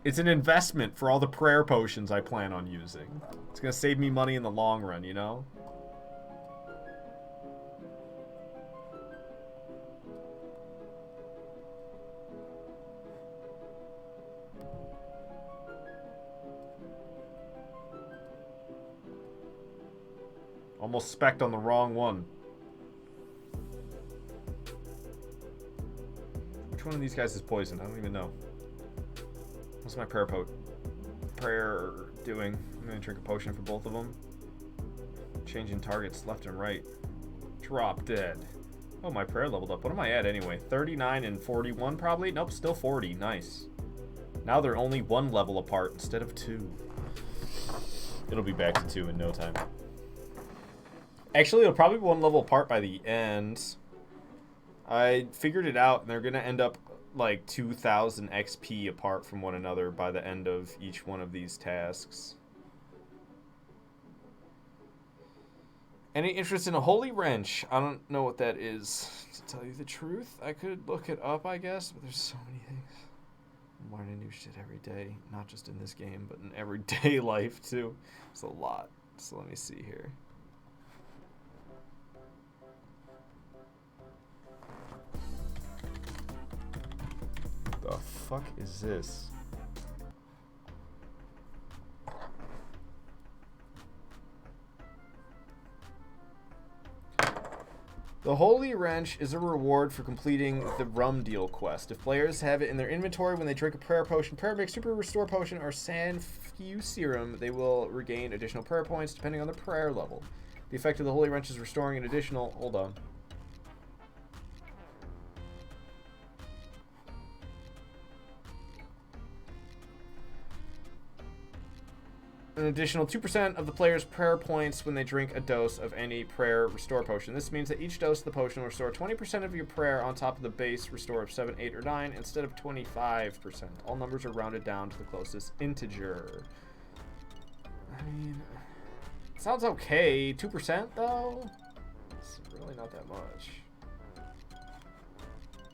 It's an investment for all the prayer potions I plan on using. It's gonna save me money in the long run, you know? Almost spec'd on the wrong one. Which one of these guys is poison? I don't even know. What's my prayer doing? I'm gonna drink a potion for both of them. Changing targets left and right. Drop dead. Oh, my prayer leveled up. What am I at anyway? 39 and 41 probably? Nope, still 40. Nice. Now they're only one level apart instead of two. It'll be back to 2 in no time. Actually, it'll probably be one level apart by the end. I figured it out, and they're gonna end up like 2,000 XP apart from one another by the end of each one of these tasks. Any interest in a holy wrench? I don't know what that is, to tell you the truth. I could look it up, I guess, but there's so many things. I'm learning new shit every day, not just in this game, but in everyday life too. It's a lot. So let me see here. The fuck is this? The Holy Wrench is a reward for completing the Rum Deal quest. If players have it in their inventory when they drink a prayer potion, prayer mix, super restore potion, or sand fuse serum, they will regain additional prayer points depending on the prayer level. The effect of the Holy Wrench is restoring an additional... Hold on. An additional 2% of the player's prayer points when they drink a dose of any prayer restore potion. This means that each dose of the potion will restore 20% of your prayer on top of the base restore of 7, 8, or 9 instead of 25%. All numbers are rounded down to the closest integer. I mean, it sounds okay. 2% though? It's really not that much.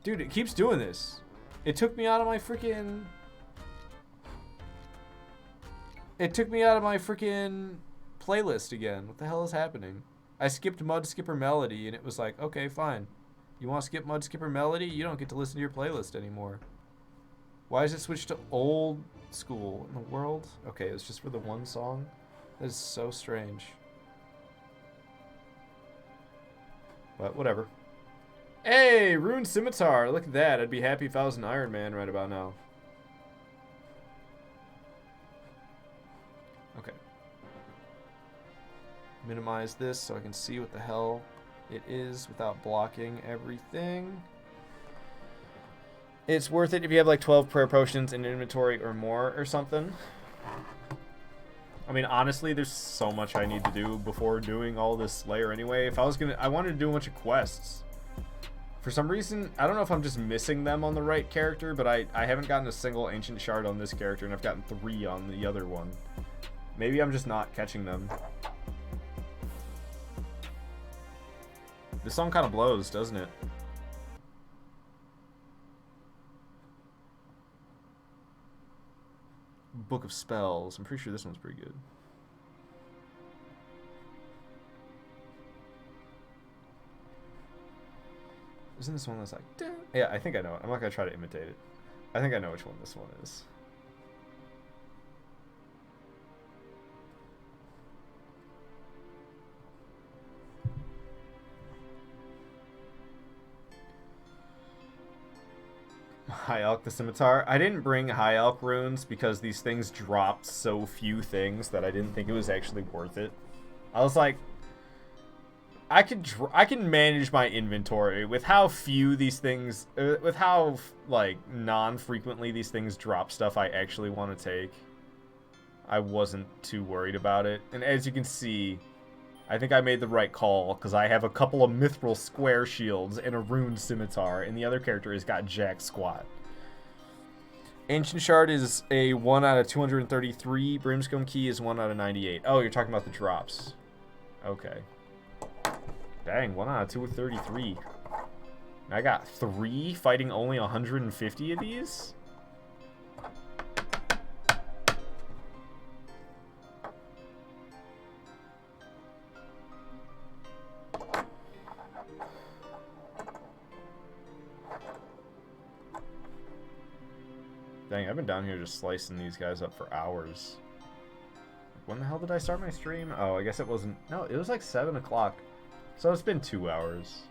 Dude, it keeps doing this. It took me out of my freaking... It took me out of my freaking playlist again. What the hell is happening? I skipped Mud Skipper Melody, and it was like, okay, fine. You want to skip Mud Skipper Melody? You don't get to listen to your playlist anymore. Why is it switched to old school in the world? Okay, it's just for the one song? That is so strange. But whatever. Hey, Rune Scimitar. Look at that. I'd be happy if I was an Iron Man right about now. Okay. Minimize this so I can see what the hell it is without blocking everything. It's worth it if you have like 12 prayer potions in inventory or more or something. I mean, honestly, there's so much I need to do before doing all this Slayer anyway. If I was gonna, I wanted to do a bunch of quests. For some reason, I don't know if I'm just missing them on the right character, but I haven't gotten a single Ancient Shard on this character, and I've gotten 3 on the other one. Maybe I'm just not catching them. This song kind of blows, doesn't it? Book of Spells. I'm pretty sure this one's pretty good. Isn't this one that's like... Dun? Yeah, I think I know it. I'm not going to try to imitate it. I think I know which one this one is. High Elk the Scimitar. I didn't bring High Elk runes because these things dropped so few things that I didn't think it was actually worth it. I was like, I can manage my inventory with how few these things, with how like non-frequently these things drop stuff I actually want to take. I wasn't too worried about it, and as you can see, I think I made the right call because I have a couple of mithril square shields and a rune scimitar, and the other character has got jack squat. Ancient Shard is a 1 out of 233. Brimstone Key is 1 out of 98. Oh, you're talking about the drops. Okay. Dang, 1 out of 233. And I got 3 fighting only 150 of these? Dang, I've been down here just slicing these guys up for hours. When the hell did I start my stream? Oh, I guess it wasn't... No, it was like 7 o'clock. So it's been 2 hours.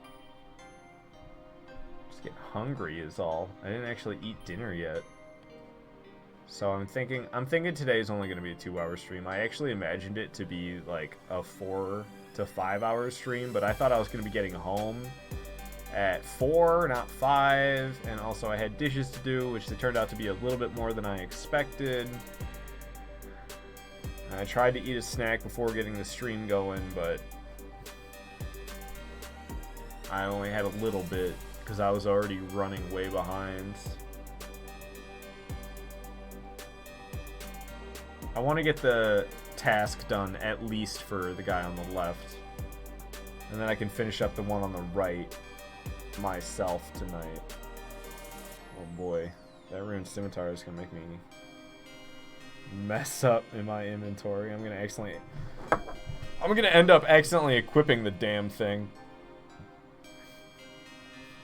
Just getting hungry is all. I didn't actually eat dinner yet. So I'm thinking today is only going to be a 2-hour stream. I actually imagined it to be like a 4 to 5 hour stream, but I thought I was going to be getting home at 4, not 5, and also I had dishes to do, which they turned out to be a little bit more than I expected. I tried to eat a snack before getting the stream going, but I only had a little bit because I was already running way behind. I want to get the task done at least for the guy on the left, and then I can finish up the one on the right myself tonight. Oh boy, that rune scimitar is gonna make me mess up in my inventory. I'm gonna end up accidentally equipping the damn thing.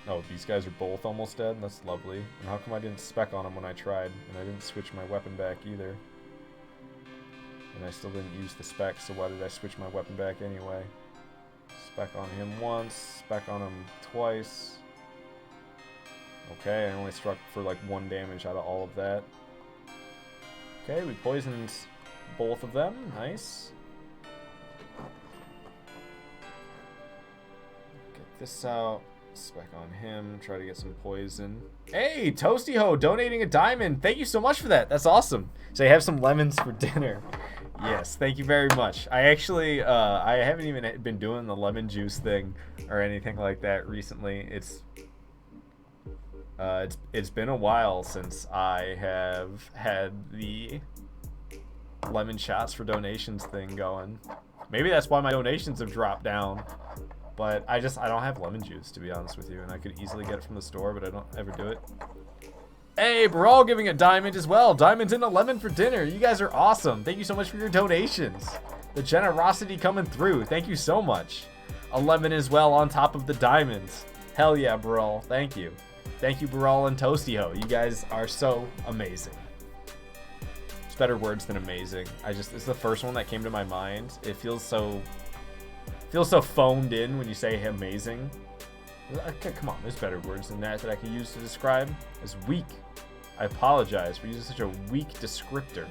Oh, these guys are both almost dead? That's lovely. And how come I didn't spec on them when I tried? And I didn't switch my weapon back either. And I still didn't use the spec, so why did I switch my weapon back anyway? Spec on him once, spec on him twice. Okay, I only struck for like 1 damage out of all of that. Okay, we poisoned both of them. Nice. Get this out. Spec on him. Try to get some poison. Hey, Toasty Ho donating a diamond. Thank you so much for that. That's awesome. So you have some lemons for dinner. Yes, thank you very much. I actually, I haven't even been doing the lemon juice thing or anything like that recently. It's been a while since I have had the lemon shots for donations thing going. Maybe that's why my donations have dropped down. But I don't have lemon juice, to be honest with you, and I could easily get it from the store, but I don't ever do it. Hey, we're all giving a diamond as well. Diamonds and a lemon for dinner. You guys are awesome. Thank you so much for your donations. The generosity coming through. Thank you so much. A lemon as well on top of the diamonds. Hell yeah, Baral. Thank you. Thank you, Baral and Toasty Ho. You guys are so amazing. It's better words than amazing. It's the first one that came to my mind. It feels so phoned in when you say amazing. Okay, come on, there's better words than that I could use to describe. It's weak. I apologize for using such a weak descriptor.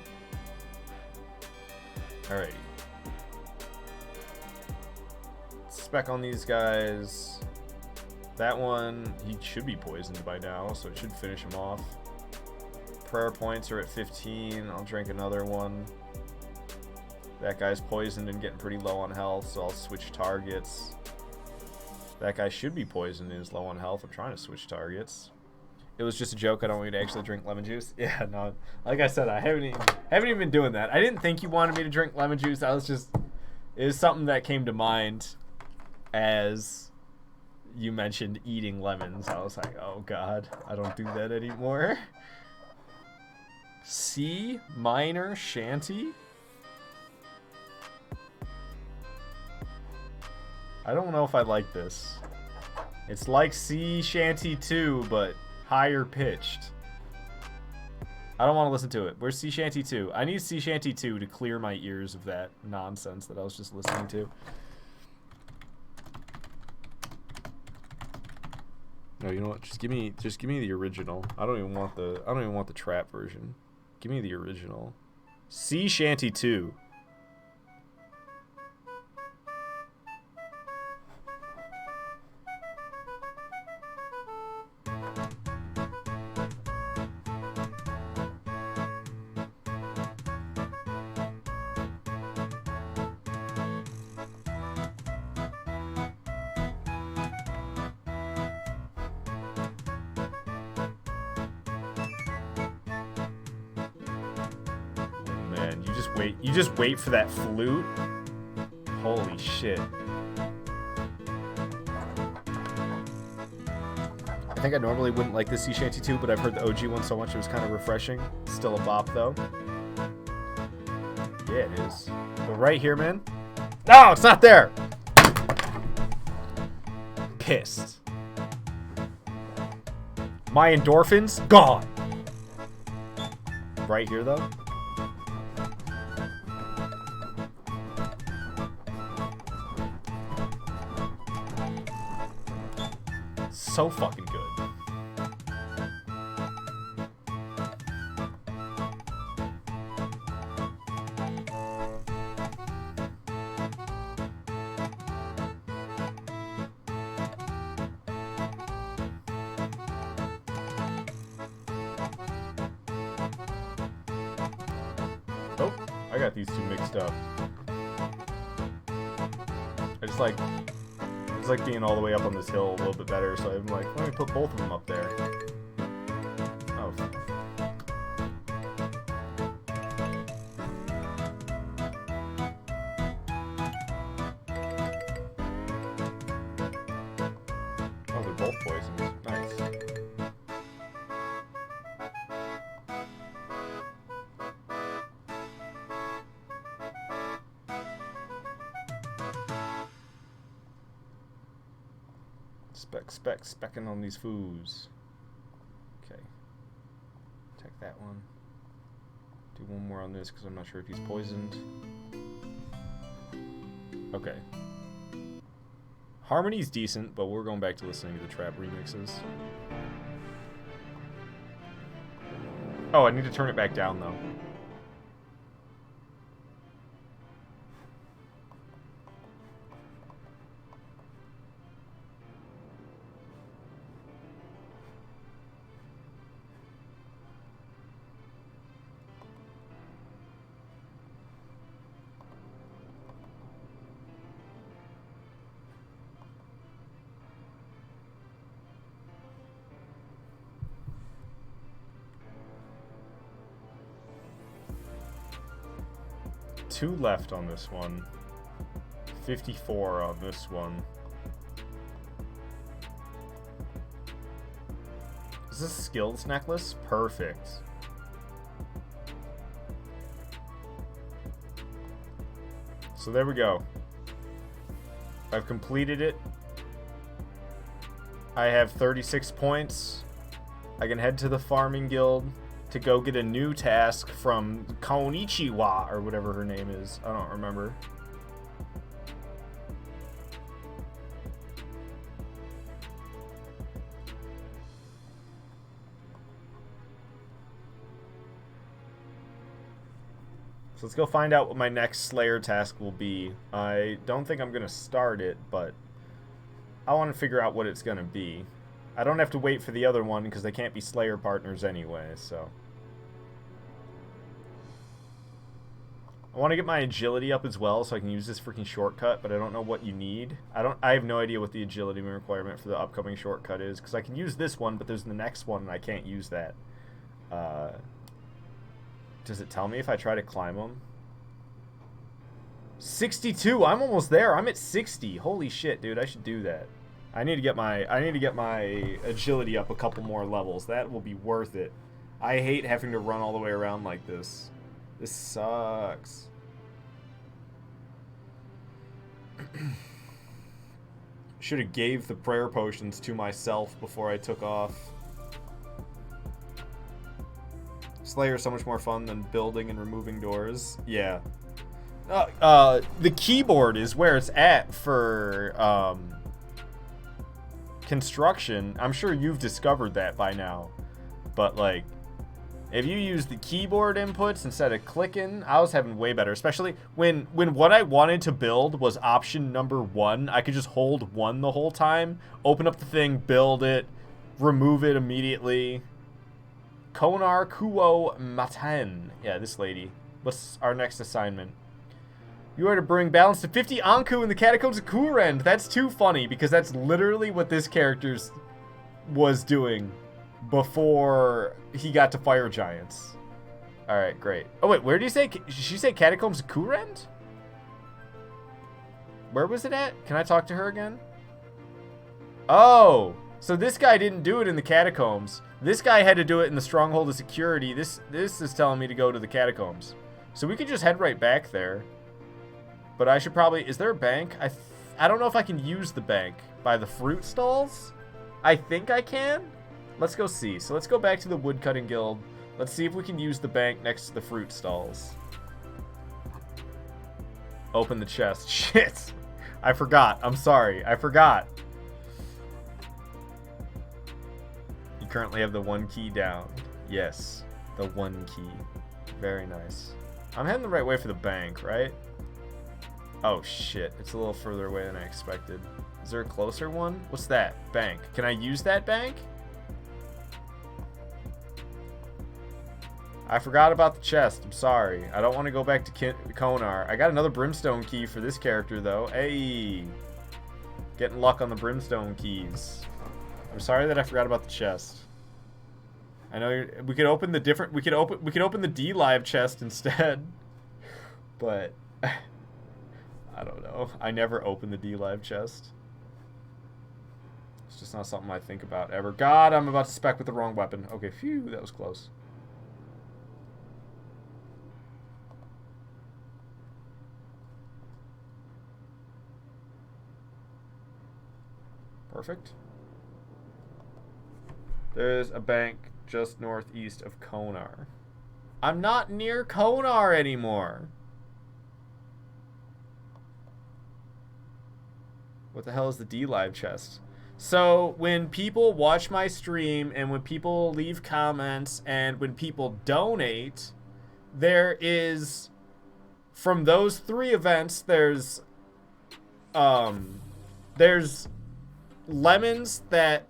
Alrighty. Spec on these guys. That one, he should be poisoned by now, so it should finish him off. Prayer points are at 15. I'll drink another one. That guy's poisoned and getting pretty low on health, so I'll switch targets. That guy should be poisoned and is low on health. I'm trying to switch targets. It was just a joke. I don't want you to actually drink lemon juice. Yeah, no. Like I said, I haven't even been doing that. I didn't think you wanted me to drink lemon juice. It was something that came to mind as you mentioned eating lemons. I was like, oh god, I don't do that anymore. C minor shanty? I don't know if I like this. It's like C shanty 2, but higher pitched. I don't want to listen to it. Where's Sea Shanty 2? I need Sea Shanty 2 to clear my ears of that nonsense that I was just listening to. No, you know what? Just give me the original. I don't even want the trap version. Give me the original. Sea Shanty 2. You just wait for that flute? Holy shit. I think I normally wouldn't like the Sea Shanty 2, but I've heard the OG one so much it was kind of refreshing. Still a bop, though. Yeah, it is. But right here, man. No, it's not there! Pissed. My endorphins, gone. Right here, though. So fucking good. Oh, I got these two mixed up. I just like being all the way up on this hill a little bit better, so I'm like, let me put both of them up there. Oh. Oh, they're both poisons. Nice. Specking on these foos. Okay. Take that one. Do one more on this because I'm not sure if he's poisoned. Okay. Harmony's decent, but we're going back to listening to the trap remixes. Oh, I need to turn it back down though. Two left on this one. 54 on this one. Is this a skills necklace? Perfect. So there we go. I've completed it. I have 36 points. I can head to the farming guild to go get a new task from Konichiwa, or whatever her name is. I don't remember. So let's go find out what my next Slayer task will be. I don't think I'm going to start it, but I want to figure out what it's going to be. I don't have to wait for the other one because they can't be Slayer partners anyway, so. I want to get my agility up as well so I can use this freaking shortcut, but I don't know what you need. I have no idea what the agility requirement for the upcoming shortcut is because I can use this one, but there's the next one and I can't use that. Does it tell me if I try to climb them? 62. I'm almost there. I'm at 60. Holy shit, dude. I should do that. I need to get my agility up a couple more levels. That will be worth it. I hate having to run all the way around like this. This sucks. Should have gave the prayer potions to myself before I took off. Slayer is so much more fun than building and removing doors. Yeah. The keyboard is where it's at for construction. I'm sure you've discovered that by now. But like, if you use the keyboard inputs instead of clicking, I was having way better. Especially when what I wanted to build was option number 1. I could just hold 1 the whole time, open up the thing, build it, remove it immediately. Konar Kuo Maten. Yeah, this lady. What's our next assignment? You are to bring balance to 50 Anku in the catacombs of Kourend. That's too funny because that's literally what this character was doing before he got to fire giants. All right, great. Oh wait, where did she say catacombs of Kourend? Where was it at? Can I talk to her again? Oh, so this guy didn't do it in the catacombs. This guy had to do it in the stronghold of security. This is telling me to go to the catacombs. So we could just head right back there. But I should probably... Is there a bank? I don't know if I can use the bank by the fruit stalls. I think I can. Let's go see. So let's go back to the woodcutting guild. Let's see if we can use the bank next to the fruit stalls. Open the chest. Shit. I forgot. I'm sorry. I forgot. You currently have the 1 key down. Yes. The 1 key. Very nice. I'm heading the right way for the bank, right? Oh shit, it's a little further away than I expected. Is there a closer one? What's that? Bank. Can I use that bank? I forgot about the chest. I'm sorry. I don't want to go back to Konar. I got another brimstone key for this character though. Hey, getting luck on the brimstone keys. I'm sorry that I forgot about the chest. I know we could open the different. We could open the DLive chest instead, but. I don't know. I never open the DLive chest. It's just not something I think about ever. God, I'm about to spec with the wrong weapon. Okay, phew, that was close. Perfect. There's a bank just northeast of Konar. I'm not near Konar anymore. What the hell is the DLive chest? So when people watch my stream and when people leave comments and when people donate, there is, from those 3 events, there's lemons that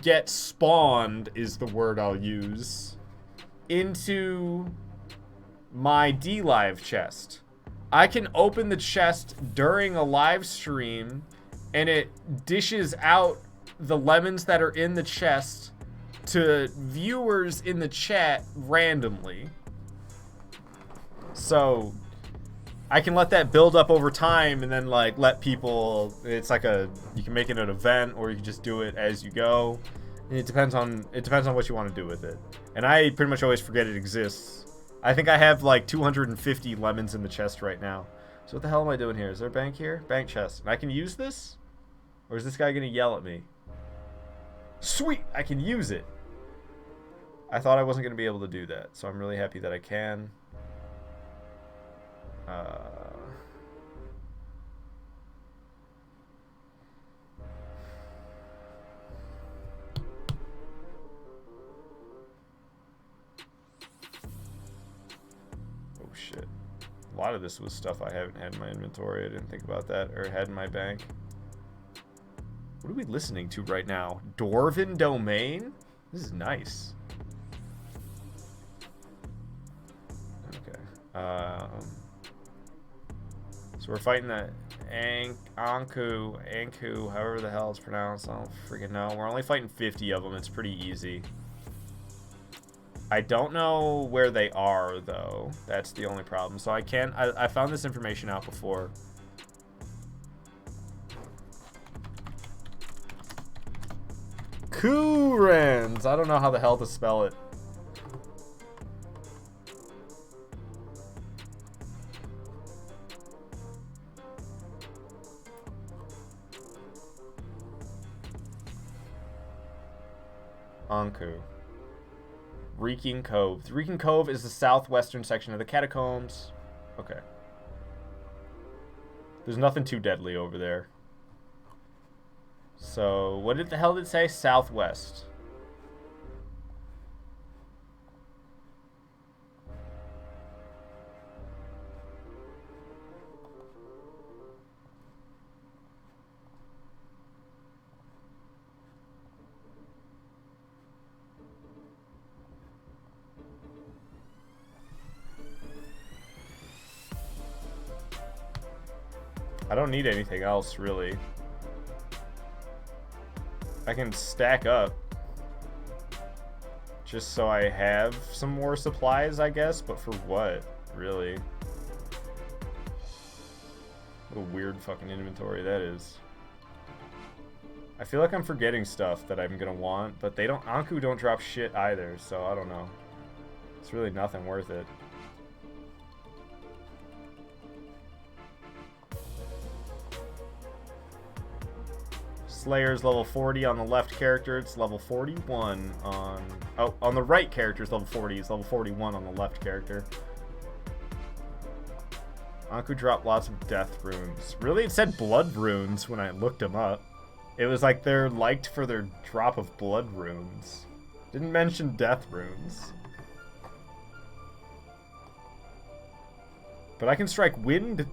get spawned, is the word I'll use, into my DLive chest. I can open the chest during a live stream and it dishes out the lemons that are in the chest to viewers in the chat randomly. So I can let that build up over time and then like let people, it's like you can make it an event or you can just do it as you go. And it depends on what you want to do with it. And I pretty much always forget it exists. I think I have like 250 lemons in the chest right now. So what the hell am I doing here? Is there a bank here? Bank chest. And I can use this? Or is this guy gonna yell at me? Sweet! I can use it! I thought I wasn't gonna be able to do that. So I'm really happy that I can. Shit. A lot of this was stuff I haven't had in my inventory. I didn't think about that, or had in my bank. What are we listening to right now? Dwarven Domain? This is nice. Okay. So we're fighting the Anku, however the hell it's pronounced. I don't freaking know. We're only fighting 50 of them. It's pretty easy. I don't know where they are, though. That's the only problem. So I found this information out before. Kourend! I don't know how the hell to spell it. Anku. Reeking Cove. The Reeking Cove is the southwestern section of the catacombs. Okay. There's nothing too deadly over there. So, what did the hell did it say? Southwest. I don't need anything else, really. I can stack up. Just so I have some more supplies, I guess. But for what, really? What a weird fucking inventory that is. I feel like I'm forgetting stuff that I'm gonna want. But they don't... Anku don't drop shit either, so I don't know. It's really nothing worth it. Slayer's level 40 on the left character. It's level 41 on... Oh, on the right character it's level 40. It's level 41 on the left character. Anku dropped lots of death runes. Really? It said blood runes when I looked them up. It was like they're liked for their drop of blood runes. Didn't mention death runes. But I can strike wind...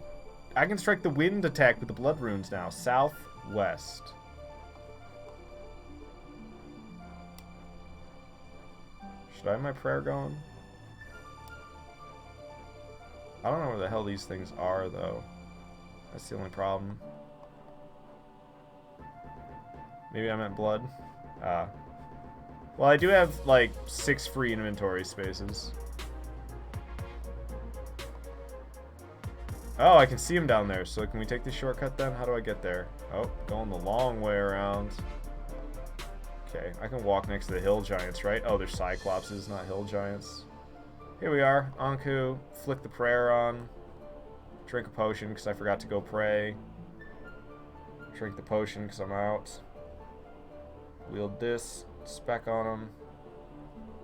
I can strike the wind attack with the blood runes now. Southwest. Should I have my prayer going? I don't know where the hell these things are, though. That's the only problem. Maybe I meant blood. Well, I do have, like, 6 free inventory spaces. Oh, I can see him down there. So can we take the shortcut then? How do I get there? Oh, going the long way around. Okay, I can walk next to the hill giants, right? Oh, they're cyclopses, not hill giants. Here we are. Anku, flick the prayer on. Drink a potion because I forgot to go pray. Drink the potion because I'm out. Wield this. Spec on him.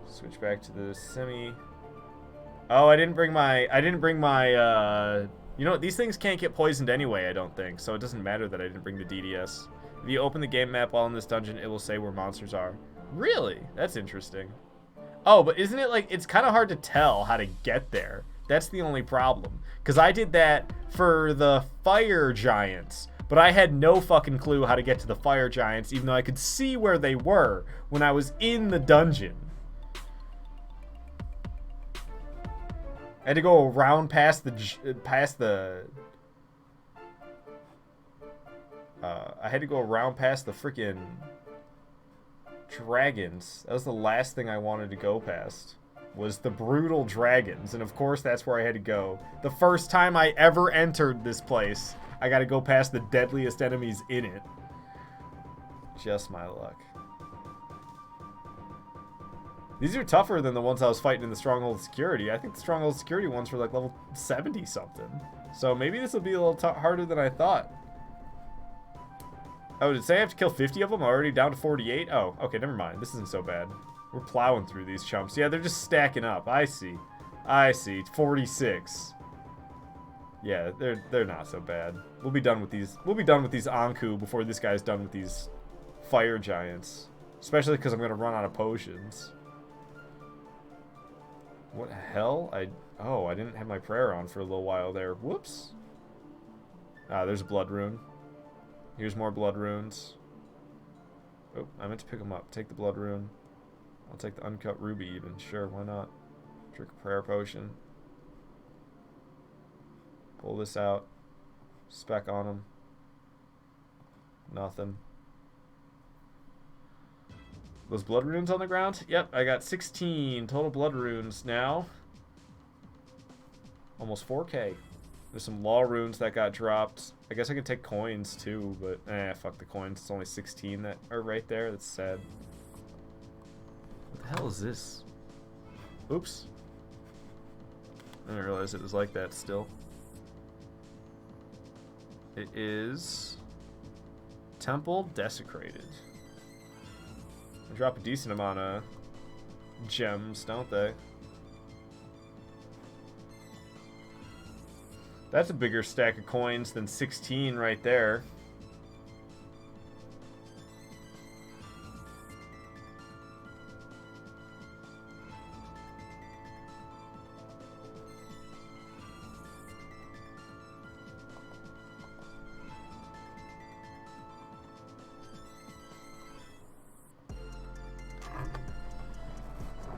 Switch back to the semi. Oh, I didn't bring my... You know what? These things can't get poisoned anyway, I don't think. So it doesn't matter that I didn't bring the DDS. If you open the game map while in this dungeon, it will say where monsters are. Really? That's interesting. Oh, but isn't it like... It's kind of hard to tell how to get there. That's the only problem. Because I did that for the fire giants. But I had no fucking clue how to get to the fire giants, even though I could see where they were when I was in the dungeon. I had to go around past the I had to go around past the freaking dragons. That was the last thing I wanted to go past, was the brutal dragons. And of course that's where I had to go. The first time I ever entered this place, I gotta go past the deadliest enemies in it. Just my luck. These are tougher than the ones I was fighting in the Stronghold Security. I think the Stronghold Security ones were like level 70 something. So maybe this will be a little harder than I thought. Oh, did it say I have to kill 50 of them? I'm already down to 48? Oh, okay, never mind. This isn't so bad. We're plowing through these chumps. Yeah, they're just stacking up. I see. I see. 46. Yeah, they're not so bad. We'll be done with these. We'll be done with these Anku before this guy's done with these fire giants. Especially because I'm going to run out of potions. What the hell? Oh, I didn't have my prayer on for a little while there. Whoops. Ah, there's a blood rune. Here's more blood runes. Oh, I meant to pick them up. Take the blood rune. I'll take the uncut ruby even. Sure, why not? Drink a prayer potion. Pull this out. Spec on them. Nothing. Those blood runes on the ground? Yep, I got 16 total blood runes now. Almost 4K. There's some law runes that got dropped. I guess I could take coins too, but fuck the coins. It's only 16 that are right there. That's sad. What the hell is this? Oops. I didn't realize it was like that still. It is Temple Desecrated. They drop a decent amount of gems, don't they? That's a bigger stack of coins than 16 right there.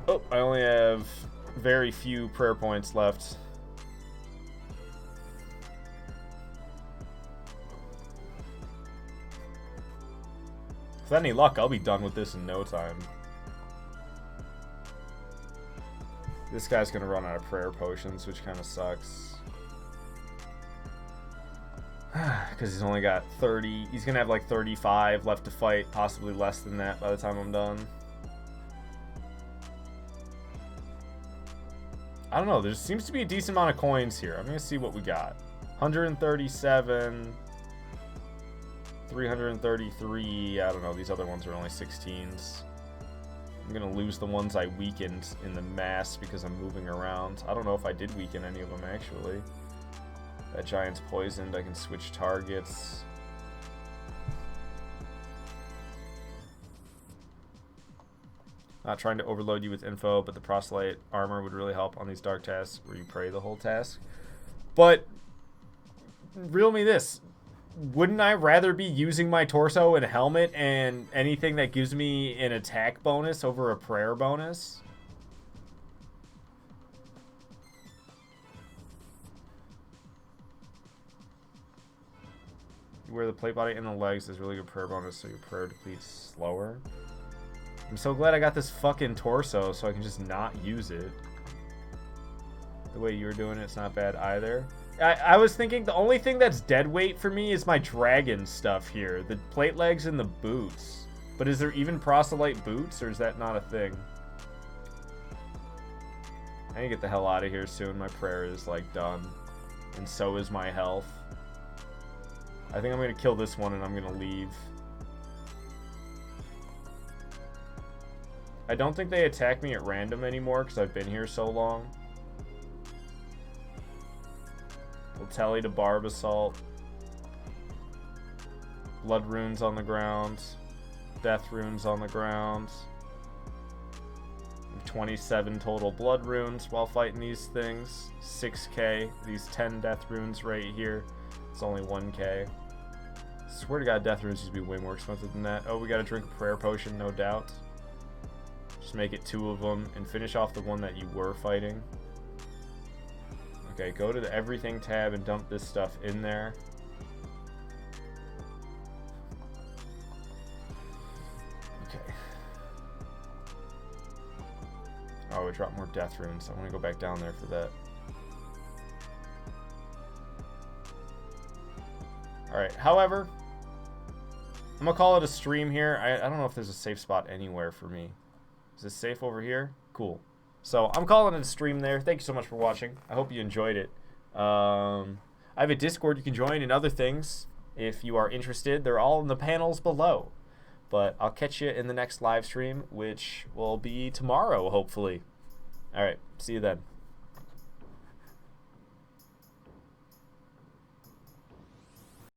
Oh, I only have very few prayer points left. With any luck, I'll be done with this in no time. This guy's gonna run out of prayer potions, which kind of sucks. Because he's only got 30. He's gonna have like 35 left to fight, possibly less than that by the time I'm done. I don't know, there seems to be a decent amount of coins here. I'm gonna see what we got. 137, 333, I don't know, these other ones are only 16s. I'm gonna lose the ones I weakened in the mass because I'm moving around. I don't know if I did weaken any of them, actually. That giant's poisoned, I can switch targets. Not trying to overload you with info, but the proselyte armor would really help on these dark tasks where you pray the whole task. But, reel me this. Wouldn't I rather be using my torso and helmet and anything that gives me an attack bonus over a prayer bonus? You wear the plate body and the legs. There's really good prayer bonus, so your prayer depletes slower. I'm so glad I got this fucking torso so I can just not use it. The way you were doing it's not bad either. I was thinking the only thing that's dead weight for me is my dragon stuff here. The plate legs and the boots. But is there even proselyte boots, or is that not a thing? I need to get the hell out of here soon. My prayer is, like, done. And so is my health. I think I'm going to kill this one and I'm going to leave. I don't think they attack me at random anymore because I've been here so long. We'll tally to Barb Assault. Blood runes on the ground. Death runes on the ground. 27 total blood runes while fighting these things. 6k. These 10 death runes right here. It's only 1k. Swear to God, death runes used to be way more expensive than that. Oh, we gotta drink a prayer potion, no doubt. Just make it 2 of them and finish off the one that you were fighting. Okay, go to the everything tab and dump this stuff in there. Okay. Oh, we dropped more death runes. I want to go back down there for that. Alright, however, I'm going to call it a stream here. I don't know if there's a safe spot anywhere for me. Is this safe over here? Cool. So I'm calling it a stream there. Thank you so much for watching. I hope you enjoyed it. I have a Discord you can join and other things if you are interested. They're all in the panels below. But I'll catch you in the next live stream, which will be tomorrow, hopefully. All right. See you then.